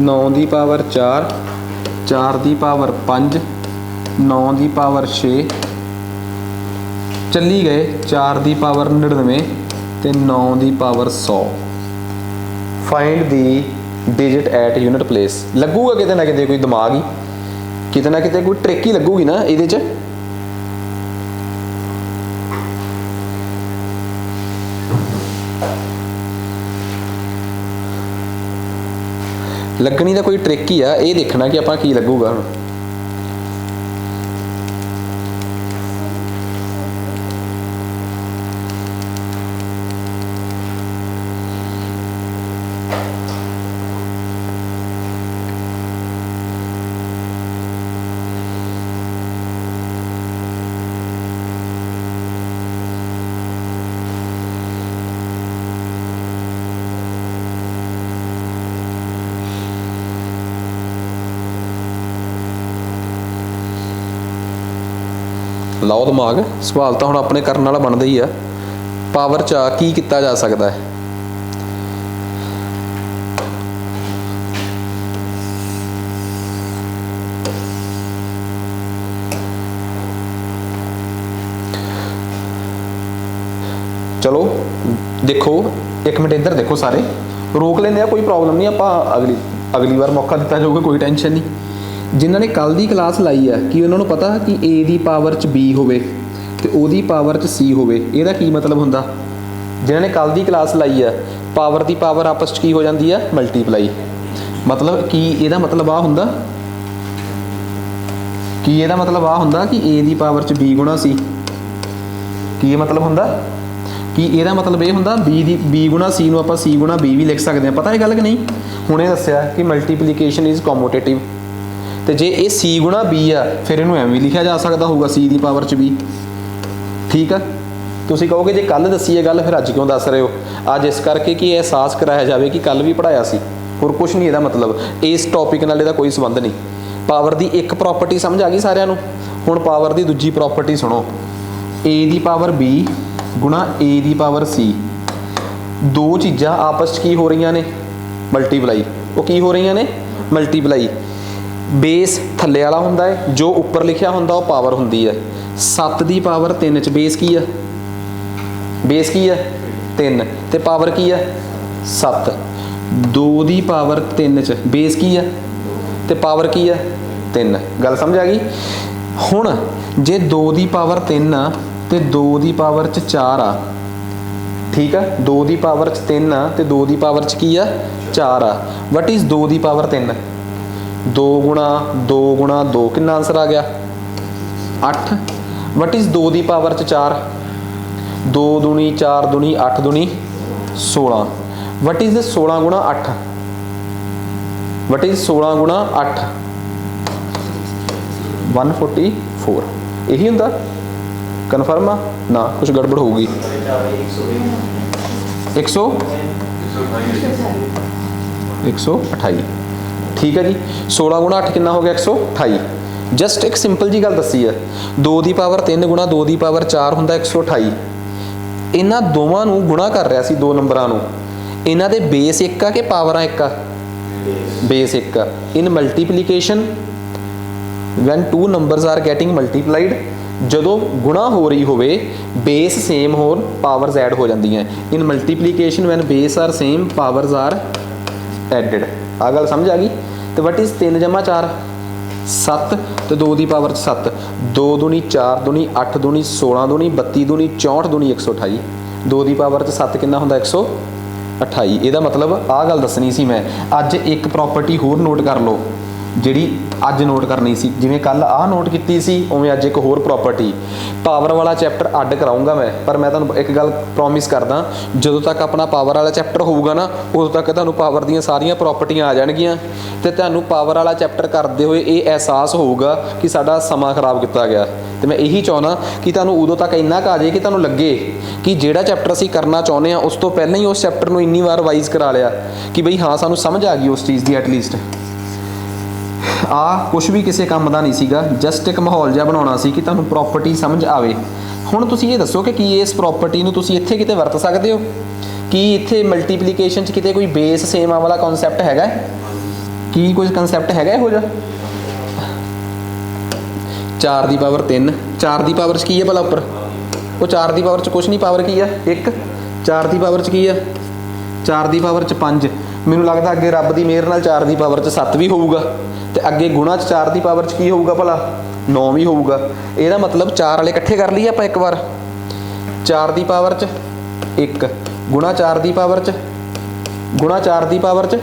9 की पावर 4 4 की पावर 5 9 की पावर 6 चली गए 4 की पावर 99 तो 9 की power 100। Find the digit at unit place. लगूगा किते ना किते कोई दिमाग ही, किते ना किते कोई ट्रिक ही लगूगी ना इहदे च। लगनी तो कोई ट्रिक ही आ, ये देखना कि आपां की लगूगा हुण। लाओ दिमाग, सवाल तो हुण अपने करने वाला बनता ही है। पावर चा की किया जा सकता है? चलो देखो एक मिनट इधर देखो, सारे रोक लेंगे, कोई प्रॉब्लम नहीं, आप अगली बार मौका दिता जाऊगा, कोई टेंशन नहीं। जिन्होंने कल की क्लास लाई है कि उन्होंने पता कि ए की पावर च बी होवे ते ओदी पावर च सी होवे, इहदा की मतलब हुंदा? जिन्होंने कल की क्लास लाई है पावर की पावर आपस की हो जाती है मल्टीप्लाई, मतलब कि इहदा मतलब आ हुंदा कि इहदा मतलब आ हुंदा कि ए की पावर च बी गुणा सी। की मतलब हुंदा कि इहदा मतलब ये हुंदा बी गुणा सी नूं आपां सी गुणा बी भी लिख सकते हैं। पता है गल कि नहीं? हुणे दस्सिया कि मल्टीप्लीकेशन इज़ कॉमोटेटिव, तो जे ये सी गुणा बी आ फिर इनू एवं भी लिखा जा सकता होगा सी की पावर च बी, ठीक है। तुसीं कहोगे जे कल दसी है गल फिर अज क्यों दस रहे हो? अज इस करके कि एहसास कराया जाए कि कल भी पढ़ाया सी, होर कुछ नहीं। इहदा मतलब इस टॉपिक नाल इहदा कोई संबंध नहीं। पावर की एक प्रॉपर्टी समझ आ गई सारिआं नूं। हुण पावर की दूजी प्रॉपर्टी सुनो, ए की पावर बी गुणा ए की पावर सी, दो चीज़ां आपस की हो रही ने मल्टीप्लाई। वो की हो रही ने मल्टीप्लाई। बेस थल्ले वाला हुंदा है, जो उपर लिखिया हुंदा वो पावर हुंदी है। 7 की पावर 3 च बेस की है? बेस की है 3 ते पावर की है 7। 2 की पावर 3 च बेस की है ते पावर की है 3। गल समझ आ गई? हुण जे 2 की पावर 3 आ ते 2 की पावर च 4 आ, ठीक है। 2 की पावर च 3 आ ते 2 की पावर च की आ 4 आ। वट इज़ 2 की पावर 3? 2 गुणा 2 कितना आंसर आ गया? 8। वट इज़ 2 की पावर च 4? 2 दूनी 4 दूनी 8 दूनी 16। वट इज़ 16 गुणा 8? वट इज़ 16 गुणा 8? 144। यही हुंदा? कन्फर्म आ ना? कुछ गड़बड़ होगी? 128, ठीक है जी। 16 गुणा 8 कितना हो गया? 128। जस्ट एक सिंपल जी गल दसी है। 2 की पावर 3 गुणा 2 की पावर 4 हुंदा 128। इन्हां दोवां नूं गुणा कर रहा सी, दो नंबरां नूं। इन्हां दे बेस एक आ कि पावरां एक आ? बेस एक आ। In multiplication when two numbers are getting multiplied, जदों गुणा हो रही होवे बेस सेम हो पावर्स ऐड हो जांदियां। In multiplication when base are same powers are added. आ गल समझ आ गई? तो वट इज़ 3 जमा 4 7 तो 2 की पावर 7। 2 दूनी 4 दूनी 8 दूनी 16 दूनी 32 दूनी 64 दूनी 128। 2 की पावर 7 कितना होंदा? 28 ਇਹਦਾ ਮਤਲਬ ਆਹ ਗੱਲ ਦੱਸਣੀ ਸੀ ਮੈਂ। ਅੱਜ ਇੱਕ ਪ੍ਰੋਪਰਟੀ ਹੋਰ ਨੋਟ ਕਰ ਲਓ ਜਿਹੜੀ ਅੱਜ ਨੋਟ ਕਰਨੀ ਸੀ, ਜਿਵੇਂ ਕੱਲ ਆਹ ਨੋਟ ਕੀਤੀ ਸੀ ਉਵੇਂ ਅੱਜ ਇੱਕ ਹੋਰ ਪ੍ਰੋਪਰਟੀ। ਪਾਵਰ ਵਾਲਾ ਚੈਪਟਰ ਅੱਡ ਕਰਾਉਂਗਾ ਮੈਂ, ਪਰ ਮੈਂ ਤੁਹਾਨੂੰ ਇੱਕ ਗੱਲ ਪ੍ਰੋਮਿਸ ਕਰਦਾ, ਜਦੋਂ ਤੱਕ ਆਪਣਾ ਪਾਵਰ ਵਾਲਾ ਚੈਪਟਰ ਹੋਊਗਾ ਨਾ ਉਦੋਂ ਤੱਕ ਤੁਹਾਨੂੰ ਪਾਵਰ ਦੀਆਂ ਸਾਰੀਆਂ ਪ੍ਰੋਪਰਟੀਆਂ ਆ ਜਾਣਗੀਆਂ ਤੇ ਤੁਹਾਨੂੰ ਪਾਵਰ ਵਾਲਾ ਚੈਪਟਰ ਕਰਦੇ ਹੋਏ ਇਹ ਅਹਿਸਾਸ ਹੋਊਗਾ ਕਿ ਸਾਡਾ ਸਮਾਂ ਖਰਾਬ ਕੀਤਾ ਗਿਆ। ਤੇ ਮੈਂ ਇਹੀ ਚਾਹੁੰਦਾ ਕਿ ਤੁਹਾਨੂੰ ਉਦੋਂ ਤੱਕ ਇੰਨਾ ਕੁ ਆ ਜਾਏ ਕਿ ਤੁਹਾਨੂੰ ਲੱਗੇ ਕਿ ਜਿਹੜਾ ਚੈਪਟਰ ਅਸੀਂ ਕਰਨਾ ਚਾਹੁੰਦੇ ਹਾਂ ਉਸ ਤੋਂ ਪਹਿਲਾਂ ਹੀ ਉਸ ਚੈਪਟਰ ਨੂੰ ਇੰਨੀ ਵਾਰ ਰਿਵਾਈਜ਼ ਕਰਾ ਲਿਆ ਕਿ ਬਈ ਹਾਂ ਸਾਨੂੰ ਸਮਝ ਆ ਗਈ ਉਸ ਚੀਜ਼ ਦੀ। ਐਟਲੀਸਟ ਆ ਕੁਛ ਵੀ ਕਿਸੇ ਕੰਮ ਦਾ ਨਹੀਂ ਸੀਗਾ, ਜਸਟ ਇੱਕ ਮਾਹੌਲ ਜਿਹਾ ਬਣਾਉਣਾ ਸੀ ਕਿ ਤੁਹਾਨੂੰ ਪ੍ਰੋਪਰਟੀ ਸਮਝ ਆਵੇ। ਹੁਣ ਤੁਸੀਂ ਇਹ ਦੱਸੋ ਕਿ ਕੀ ਇਸ ਪ੍ਰੋਪਰਟੀ ਨੂੰ ਤੁਸੀਂ ਇੱਥੇ ਕਿਤੇ ਵਰਤ ਸਕਦੇ ਹੋ? ਕੀ ਇੱਥੇ ਮਲਟੀਪਲੀਕੇਸ਼ਨ 'ਚ ਕਿਤੇ ਕੋਈ ਬੇਸ ਸੇਮ ਆ ਵਾਲਾ ਕਨਸੈਪਟ ਹੈਗਾ? ਕੀ ਕੋਈ ਕਨਸੈਪਟ ਹੈਗਾ ਇਹੋ ਜਿਹਾ? 4 ਦੀ ਪਾਵਰ 3, 4 ਦੀ ਪਾਵਰ 'ਚ ਕੀ ਹੈ ਭਲਾ ਉੱਪਰ? ਉਹ 4 ਦੀ ਪਾਵਰ 'ਚ ਕੁਛ ਨਹੀਂ, ਪਾਵਰ ਕੀ ਆ 1। 4 ਦੀ ਪਾਵਰ 'ਚ ਕੀ ਆ? 4 ਦੀ ਪਾਵਰ 'ਚ 5। ਮੈਨੂੰ ਲੱਗਦਾ ਅੱਗੇ ਰੱਬ ਦੀ ਮਿਹਰ ਨਾਲ 4 ਦੀ ਪਾਵਰ 'ਚ 7 ਵੀ ਹੋਊਗਾ ਤੇ ਅੱਗੇ ਗੁਣਾ 'ਚ 4 ਦੀ ਪਾਵਰ 'ਚ ਕੀ ਹੋਊਗਾ ਭਲਾ? 9 ਵੀ ਹੋਊਗਾ। ਇਹਦਾ ਮਤਲਬ 4 ਵਾਲੇ ਇਕੱਠੇ ਕਰ ਲਈਏ ਆਪਾਂ ਇੱਕ ਵਾਰ। 4 ਦੀ ਪਾਵਰ 'ਚ 1 ਗੁਣਾ 4 ਦੀ ਪਾਵਰ 'ਚ ਗੁਣਾ 4 ਦੀ ਪਾਵਰ 'ਚ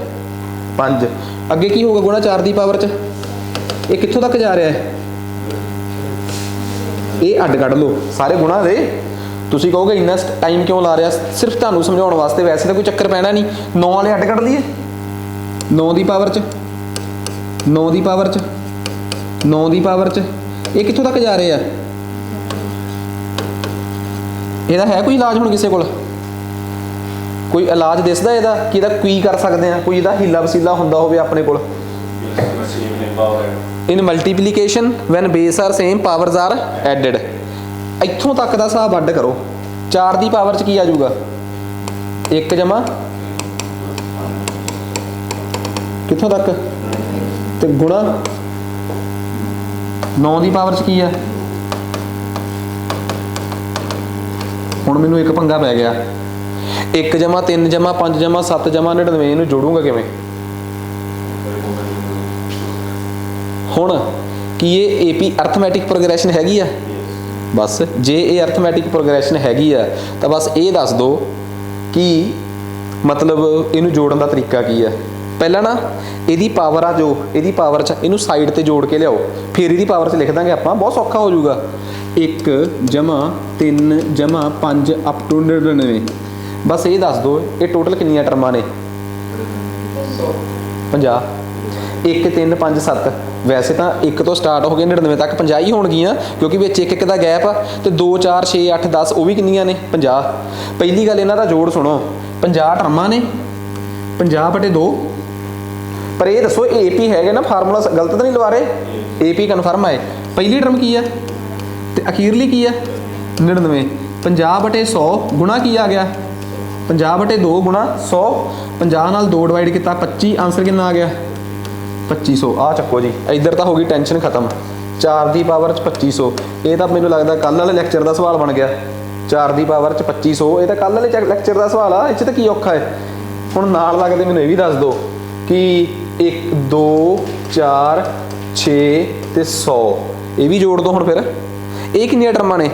5। ਅੱਗੇ ਕੀ ਹੋਊਗਾ ਗੁਣਾ 4 ਦੀ ਪਾਵਰ 'ਚ? ਇਹ ਕਿੱਥੋਂ ਤੱਕ ਜਾ ਰਿਹਾ ਹੈ? ਇਹ ਅੱਡ ਕੱਢ ਲਓ ਸਾਰੇ ਗੁਣਾ ਦੇ। ਤੁਸੀਂ ਕਹੋਗੇ ਇੰਨਾ ਟਾਈਮ ਕਿਉਂ ਲਾ ਰਿਹਾ? ਸਿਰਫ ਤੁਹਾਨੂੰ ਸਮਝਾਉਣ ਵਾਸਤੇ, ਵੈਸੇ ਤਾਂ ਕੋਈ ਚੱਕਰ ਪੈਣਾ ਨਹੀਂ। 9 ਵਾਲੇ ਅੱਡ ਕੱਢ ਲਈਏ। 9 ਦੀ ਪਾਵਰ 'ਚ 9 ਦੀ ਪਾਵਰ 'ਚ 9 ਦੀ ਪਾਵਰ 'ਚ ਇਹ ਕਿੱਥੋਂ ਤੱਕ ਜਾ ਰਹੇ ਆ? ਇਹਦਾ ਹੈ ਕੋਈ ਇਲਾਜ ਹੁਣ ਕਿਸੇ ਕੋਲ? ਕੋਈ ਇਲਾਜ ਦਿਸਦਾ ਇਹਦਾ ਕਿ ਇਹਦਾ ਕੀ ਕਰ ਸਕਦੇ ਆ? ਕੋਈ ਇਹਦਾ ਹੀਲਾ ਵਸੀਲਾ ਹੁੰਦਾ ਹੋਵੇ ਆਪਣੇ ਕੋਲ? In multiplication when base are same powers are added. ਇੱਥੋਂ ਤੱਕ ਦਾ ਹਿਸਾਬ ਅੱਡ ਕਰੋ। 4 ਦੀ ਪਾਵਰ 'ਚ ਕੀ ਆ ਜਾਊਗਾ? 1 ਜਮਾ ਕਿੱਥੋਂ ਤੱਕ ਤੇ ਗੁਣਾ 9 ਦੀ ਪਾਵਰ 'ਚ ਕੀ ਆ? ਹੁਣ ਮੈਨੂੰ ਇੱਕ ਪੰਗਾ ਪੈ ਗਿਆ। 1 ਜਮਾ 3 ਜਮਾ 5 ਜਮਾ 7 ਜਮਾ 99 ਨੂੰ ਜੋੜੂੰਗਾ ਕਿਵੇਂ? ਹੁਣ ਕੀ ਇਹ ਏਪੀ ਅਰਥਮੈਟਿਕ ਪ੍ਰੋਗਰੈਸ਼ਨ ਹੈਗੀ ਆ? ਬਸ ਜੇ ਇਹ ਅਰਥਮੈਟਿਕ ਪ੍ਰੋਗਰੈਸ਼ਨ ਹੈਗੀ ਆ ਤਾਂ ਬਸ ਇਹ ਦੱਸ ਦਿਓ ਕਿ ਮਤਲਬ ਇਹਨੂੰ ਜੋੜਨ ਦਾ ਤਰੀਕਾ ਕੀ ਆ। ਪਹਿਲਾਂ ਨਾ ਇਹਦੀ ਪਾਵਰ ਆ ਜੋ ਇਹਦੀ ਪਾਵਰ 'ਚ ਇਹਨੂੰ ਸਾਈਡ 'ਤੇ ਜੋੜ ਕੇ ਲਿਆਓ, ਫਿਰ ਇਹਦੀ ਪਾਵਰ 'ਚ ਲਿਖ ਦਾਂਗੇ ਆਪਾਂ, ਬਹੁਤ ਸੌਖਾ ਹੋ ਜਾਊਗਾ। 1 ਜਮਾ 3 ਜਮਾ 5 ਅਪ ਟੂ 99। ਬਸ ਇਹ ਦੱਸ ਦਿਓ ਇਹ ਟੋਟਲ ਕਿੰਨੀਆਂ ਟਰਮਾਂ ਨੇ? 50। 1 3 5 7। ਵੈਸੇ ਤਾਂ 1 ਤੋਂ ਸਟਾਰਟ ਹੋ ਕੇ 99 ਤੱਕ 50 ਹੀ ਹੋਣਗੀਆਂ ਕਿਉਂਕਿ ਵਿੱਚ ਇੱਕ ਦਾ ਗੈਪ ਆ। ਤੇ 2 4 6 8 10 ਉਹ ਵੀ ਕਿੰਨੀਆਂ ਨੇ? 50। ਪਹਿਲੀ ਗੱਲ ਇਹਨਾਂ ਦਾ ਜੋੜ ਸੁਣੋ, 50 ਟਰਮਾਂ ਨੇ, 50/2। ਪਰ ਇਹ ਦੱਸੋ ਏਪੀ ਹੈਗੇ ਨਾ, ਫਾਰਮੂਲਾ ਗਲਤ ਤਾਂ ਨਹੀਂ ਲਵਾ ਰਹੇ? ਏਪੀ ਕਨਫਰਮ ਹੈ। ਪਹਿਲੀ ਟਰਮ ਕੀ ਆ ਤੇ ਅਖੀਰਲੀ ਕੀ ਆ? 99। 50/100 ਗੁਣਾ ਕੀ ਆ ਗਿਆ? 50/2 ਗੁਣਾ 100। 50 ਨਾਲ 2 ਡਿਵਾਈਡ ਕੀਤਾ 25। ਆਨਸਰ ਕਿੰਨਾ ਆ ਗਿਆ? 2500। ਆ ਚੱਕੋ ਜੀ, ਇੱਧਰ ਤਾਂ ਹੋ ਗਈ ਟੈਨਸ਼ਨ ਖਤਮ। 4 ਦੀ ਪਾਵਰ 'ਚ 2500। ਇਹ ਤਾਂ ਮੈਨੂੰ ਲੱਗਦਾ ਕੱਲ੍ਹ ਵਾਲੇ ਲੈਕਚਰ ਦਾ ਸਵਾਲ ਬਣ ਗਿਆ। 4 ਦੀ ਪਾਵਰ 'ਚ 2500 ਇਹ ਤਾਂ ਕੱਲ੍ਹ ਵਾਲੇ ਲੈਕਚਰ ਦਾ ਸਵਾਲ ਆ। ਇਹ 'ਚ ਤਾਂ ਕੀ ਔਖਾ ਹੈ? ਹੁਣ ਨਾਲ ਲੱਗਦੇ ਮੈਨੂੰ ਇਹ ਵੀ ਦੱਸ ਦਿਓ ਕਿ 1 2 4 6 ਤੇ 100 ਇਹ ਵੀ ਜੋੜ ਦਿਓ। ਹੁਣ ਫਿਰ ਇਹ ਕਿੰਨੀਆਂ ਟਰਮਾਂ ਨੇ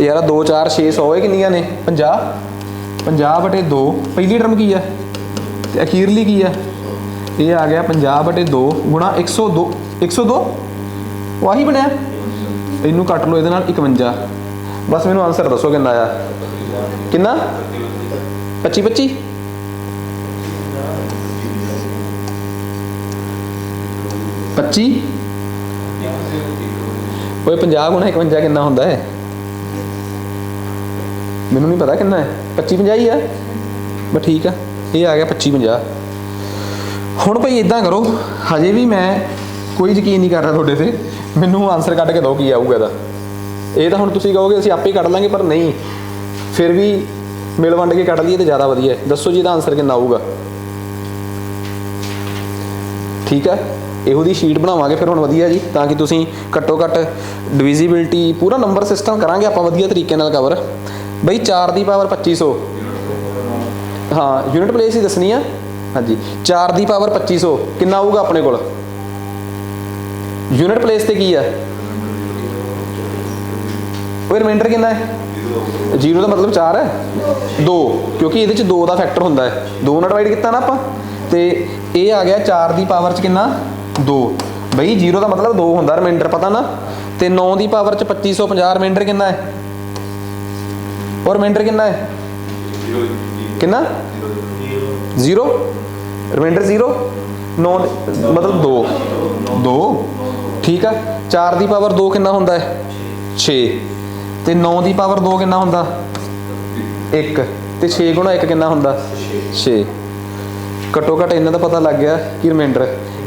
ਯਾਰ? 2 4 6 100 ਇਹ ਕਿੰਨੀਆਂ ਨੇ? 50। 50/2 ਪਹਿਲੀ ਟਰਮ ਕੀ ਆ ਤੇ ਅਖੀਰਲੀ ਕੀ ਆ? ਇਹ ਆ ਗਿਆ 50/2 ਗੁਣਾ 102। 102 ਉਹ ਆਹੀ ਬਣਿਆ। ਇਹਨੂੰ ਕੱਟ ਲਓ ਇਹਦੇ ਨਾਲ 51। ਬਸ ਮੈਨੂੰ ਆਨਸਰ ਦੱਸੋ ਕਿੰਨਾ ਆਇਆ? ਕਿੰਨਾ? 25 25 25। ਓਏ 50 ਗੁਣਾ 51 ਕਿੰਨਾ ਹੁੰਦਾ ਹੈ? ਮੈਨੂੰ ਨਹੀਂ ਪਤਾ ਕਿੰਨਾ ਹੈ। 25 50 ਹੀ ਆ। ਬਸ ਠੀਕ ਆ, ਇਹ ਆ ਗਿਆ 25 50। ਹੁਣ ਭਾਈ ਇਦਾਂ ਕਰੋ, ਹਜੇ ਵੀ ਮੈਂ ਕੋਈ ਯਕੀਨ ਨਹੀਂ ਕਰ ਰਿਹਾ ਤੁਹਾਡੇ ਤੇ। ਮੈਨੂੰ ਆਨਸਰ ਕੱਢ ਕੇ ਦਿਓ ਕੀ ਆਊਗਾ ਇਹਦਾ। ਇਹ ਤਾਂ ਹੁਣ ਤੁਸੀਂ ਕਹੋਗੇ ਅਸੀਂ ਆਪੇ ਹੀ ਕੱਢ ਲਾਂਗੇ, ਪਰ ਨਹੀਂ, ਫਿਰ ਵੀ ਮਿਲ ਵੰਡ ਕੇ ਕੱਢ ਲਈਏ ਤਾਂ ਜ਼ਿਆਦਾ ਵਧੀਆ। ਦੱਸੋ ਜੀ ਇਹਦਾ ਆਨਸਰ ਕਿੰਨਾ ਆਊਗਾ? ਠੀਕ ਹੈ, ਇਹੋ ਜਿਹੀ ਸ਼ੀਟ ਬਣਾਵਾਂਗੇ ਫਿਰ ਹੁਣ ਵਧੀਆ ਜੀ, ਤਾਂ ਕਿ ਤੁਸੀਂ ਘੱਟੋ ਘੱਟ ਡਿਵੀਜ਼ੀਬਿਲਟੀ ਪੂਰਾ ਨੰਬਰ ਸਿਸਟਮ ਕਰਾਂਗੇ ਆਪਾਂ ਵਧੀਆ ਤਰੀਕੇ ਨਾਲ ਕਵਰ। ਬਈ 4 ਦੀ ਪਾਵਰ 2500, ਹਾਂ ਯੂਨਿਟ ਪਲੇਸ ਹੀ ਦੱਸਣੀ ਆ। ਹਾਂਜੀ 4 ਦੀ ਪਾਵਰ 2500 ਕਿੰਨਾ ਆਊਗਾ ਆਪਣੇ ਕੋਲ? ਯੂਨਿਟ ਪਲੇਸ ਤੇ ਕੀ ਆ? ਉਹ ਰਿਮਾਈਂਡਰ ਕਿੰਨਾ ਹੈ? जीरो का मतलब 4 है 2, क्योंकि ये 2 का फैक्टर होंदा है, 2 ਨਾਲ डिवाइड किया ना आपां ते ये आ गया 4 की पावर च कितना 2। बई जीरो का मतलब 2 होंदा, रिमाइंडर पता ना। तो 9 की पावर च 2550, रिमाइंडर कितना है, और रिमाइंडर कितना है, कितना 0, रिमाइंडर 0, 9 मतलब 2 ठीक है। 4 की पावर 2 कितना होंदा है 6, तो 9 की पावर 2 कितना होंदा 1, तो 6 गुणा 1 कितना होंदा 6। घट्टो घट्ट इन्ना तो पता लग गया कि रिमाइंडर।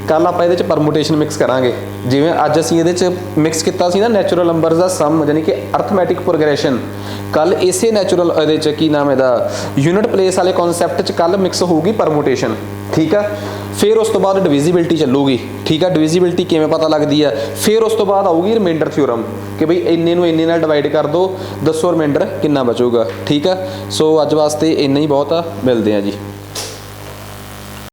कल आप ये परमुटेशन मिक्स करांगे, जिवें अज असीं ये मिक्स किया सी ना नैचुरल नंबर्स का सम, यानी कि अर्थमैटिक प्रोग्रेशन। कल इसे नैचुरल ये की नाम है यूनिट प्लेस वाले कॉन्सैप्ट च कल मिक्स होगी परमुटेशन, ठीक है। फिर उस तो बाद डिविजिबिलिटी चलूगी, ठीक है। डिविजिबिलिटी किवें पता लगती है, फिर उस तो बाद आऊगी रिमाइंडर थ्योरम कि बई इन्ने नूं इन्ने नाल डिवाइड कर दो, दसो रिमाइंडर कितना बचूगा, ठीक है। सो अज वास्ते इन्ना ही बहुत आ, मिलते हैं जी।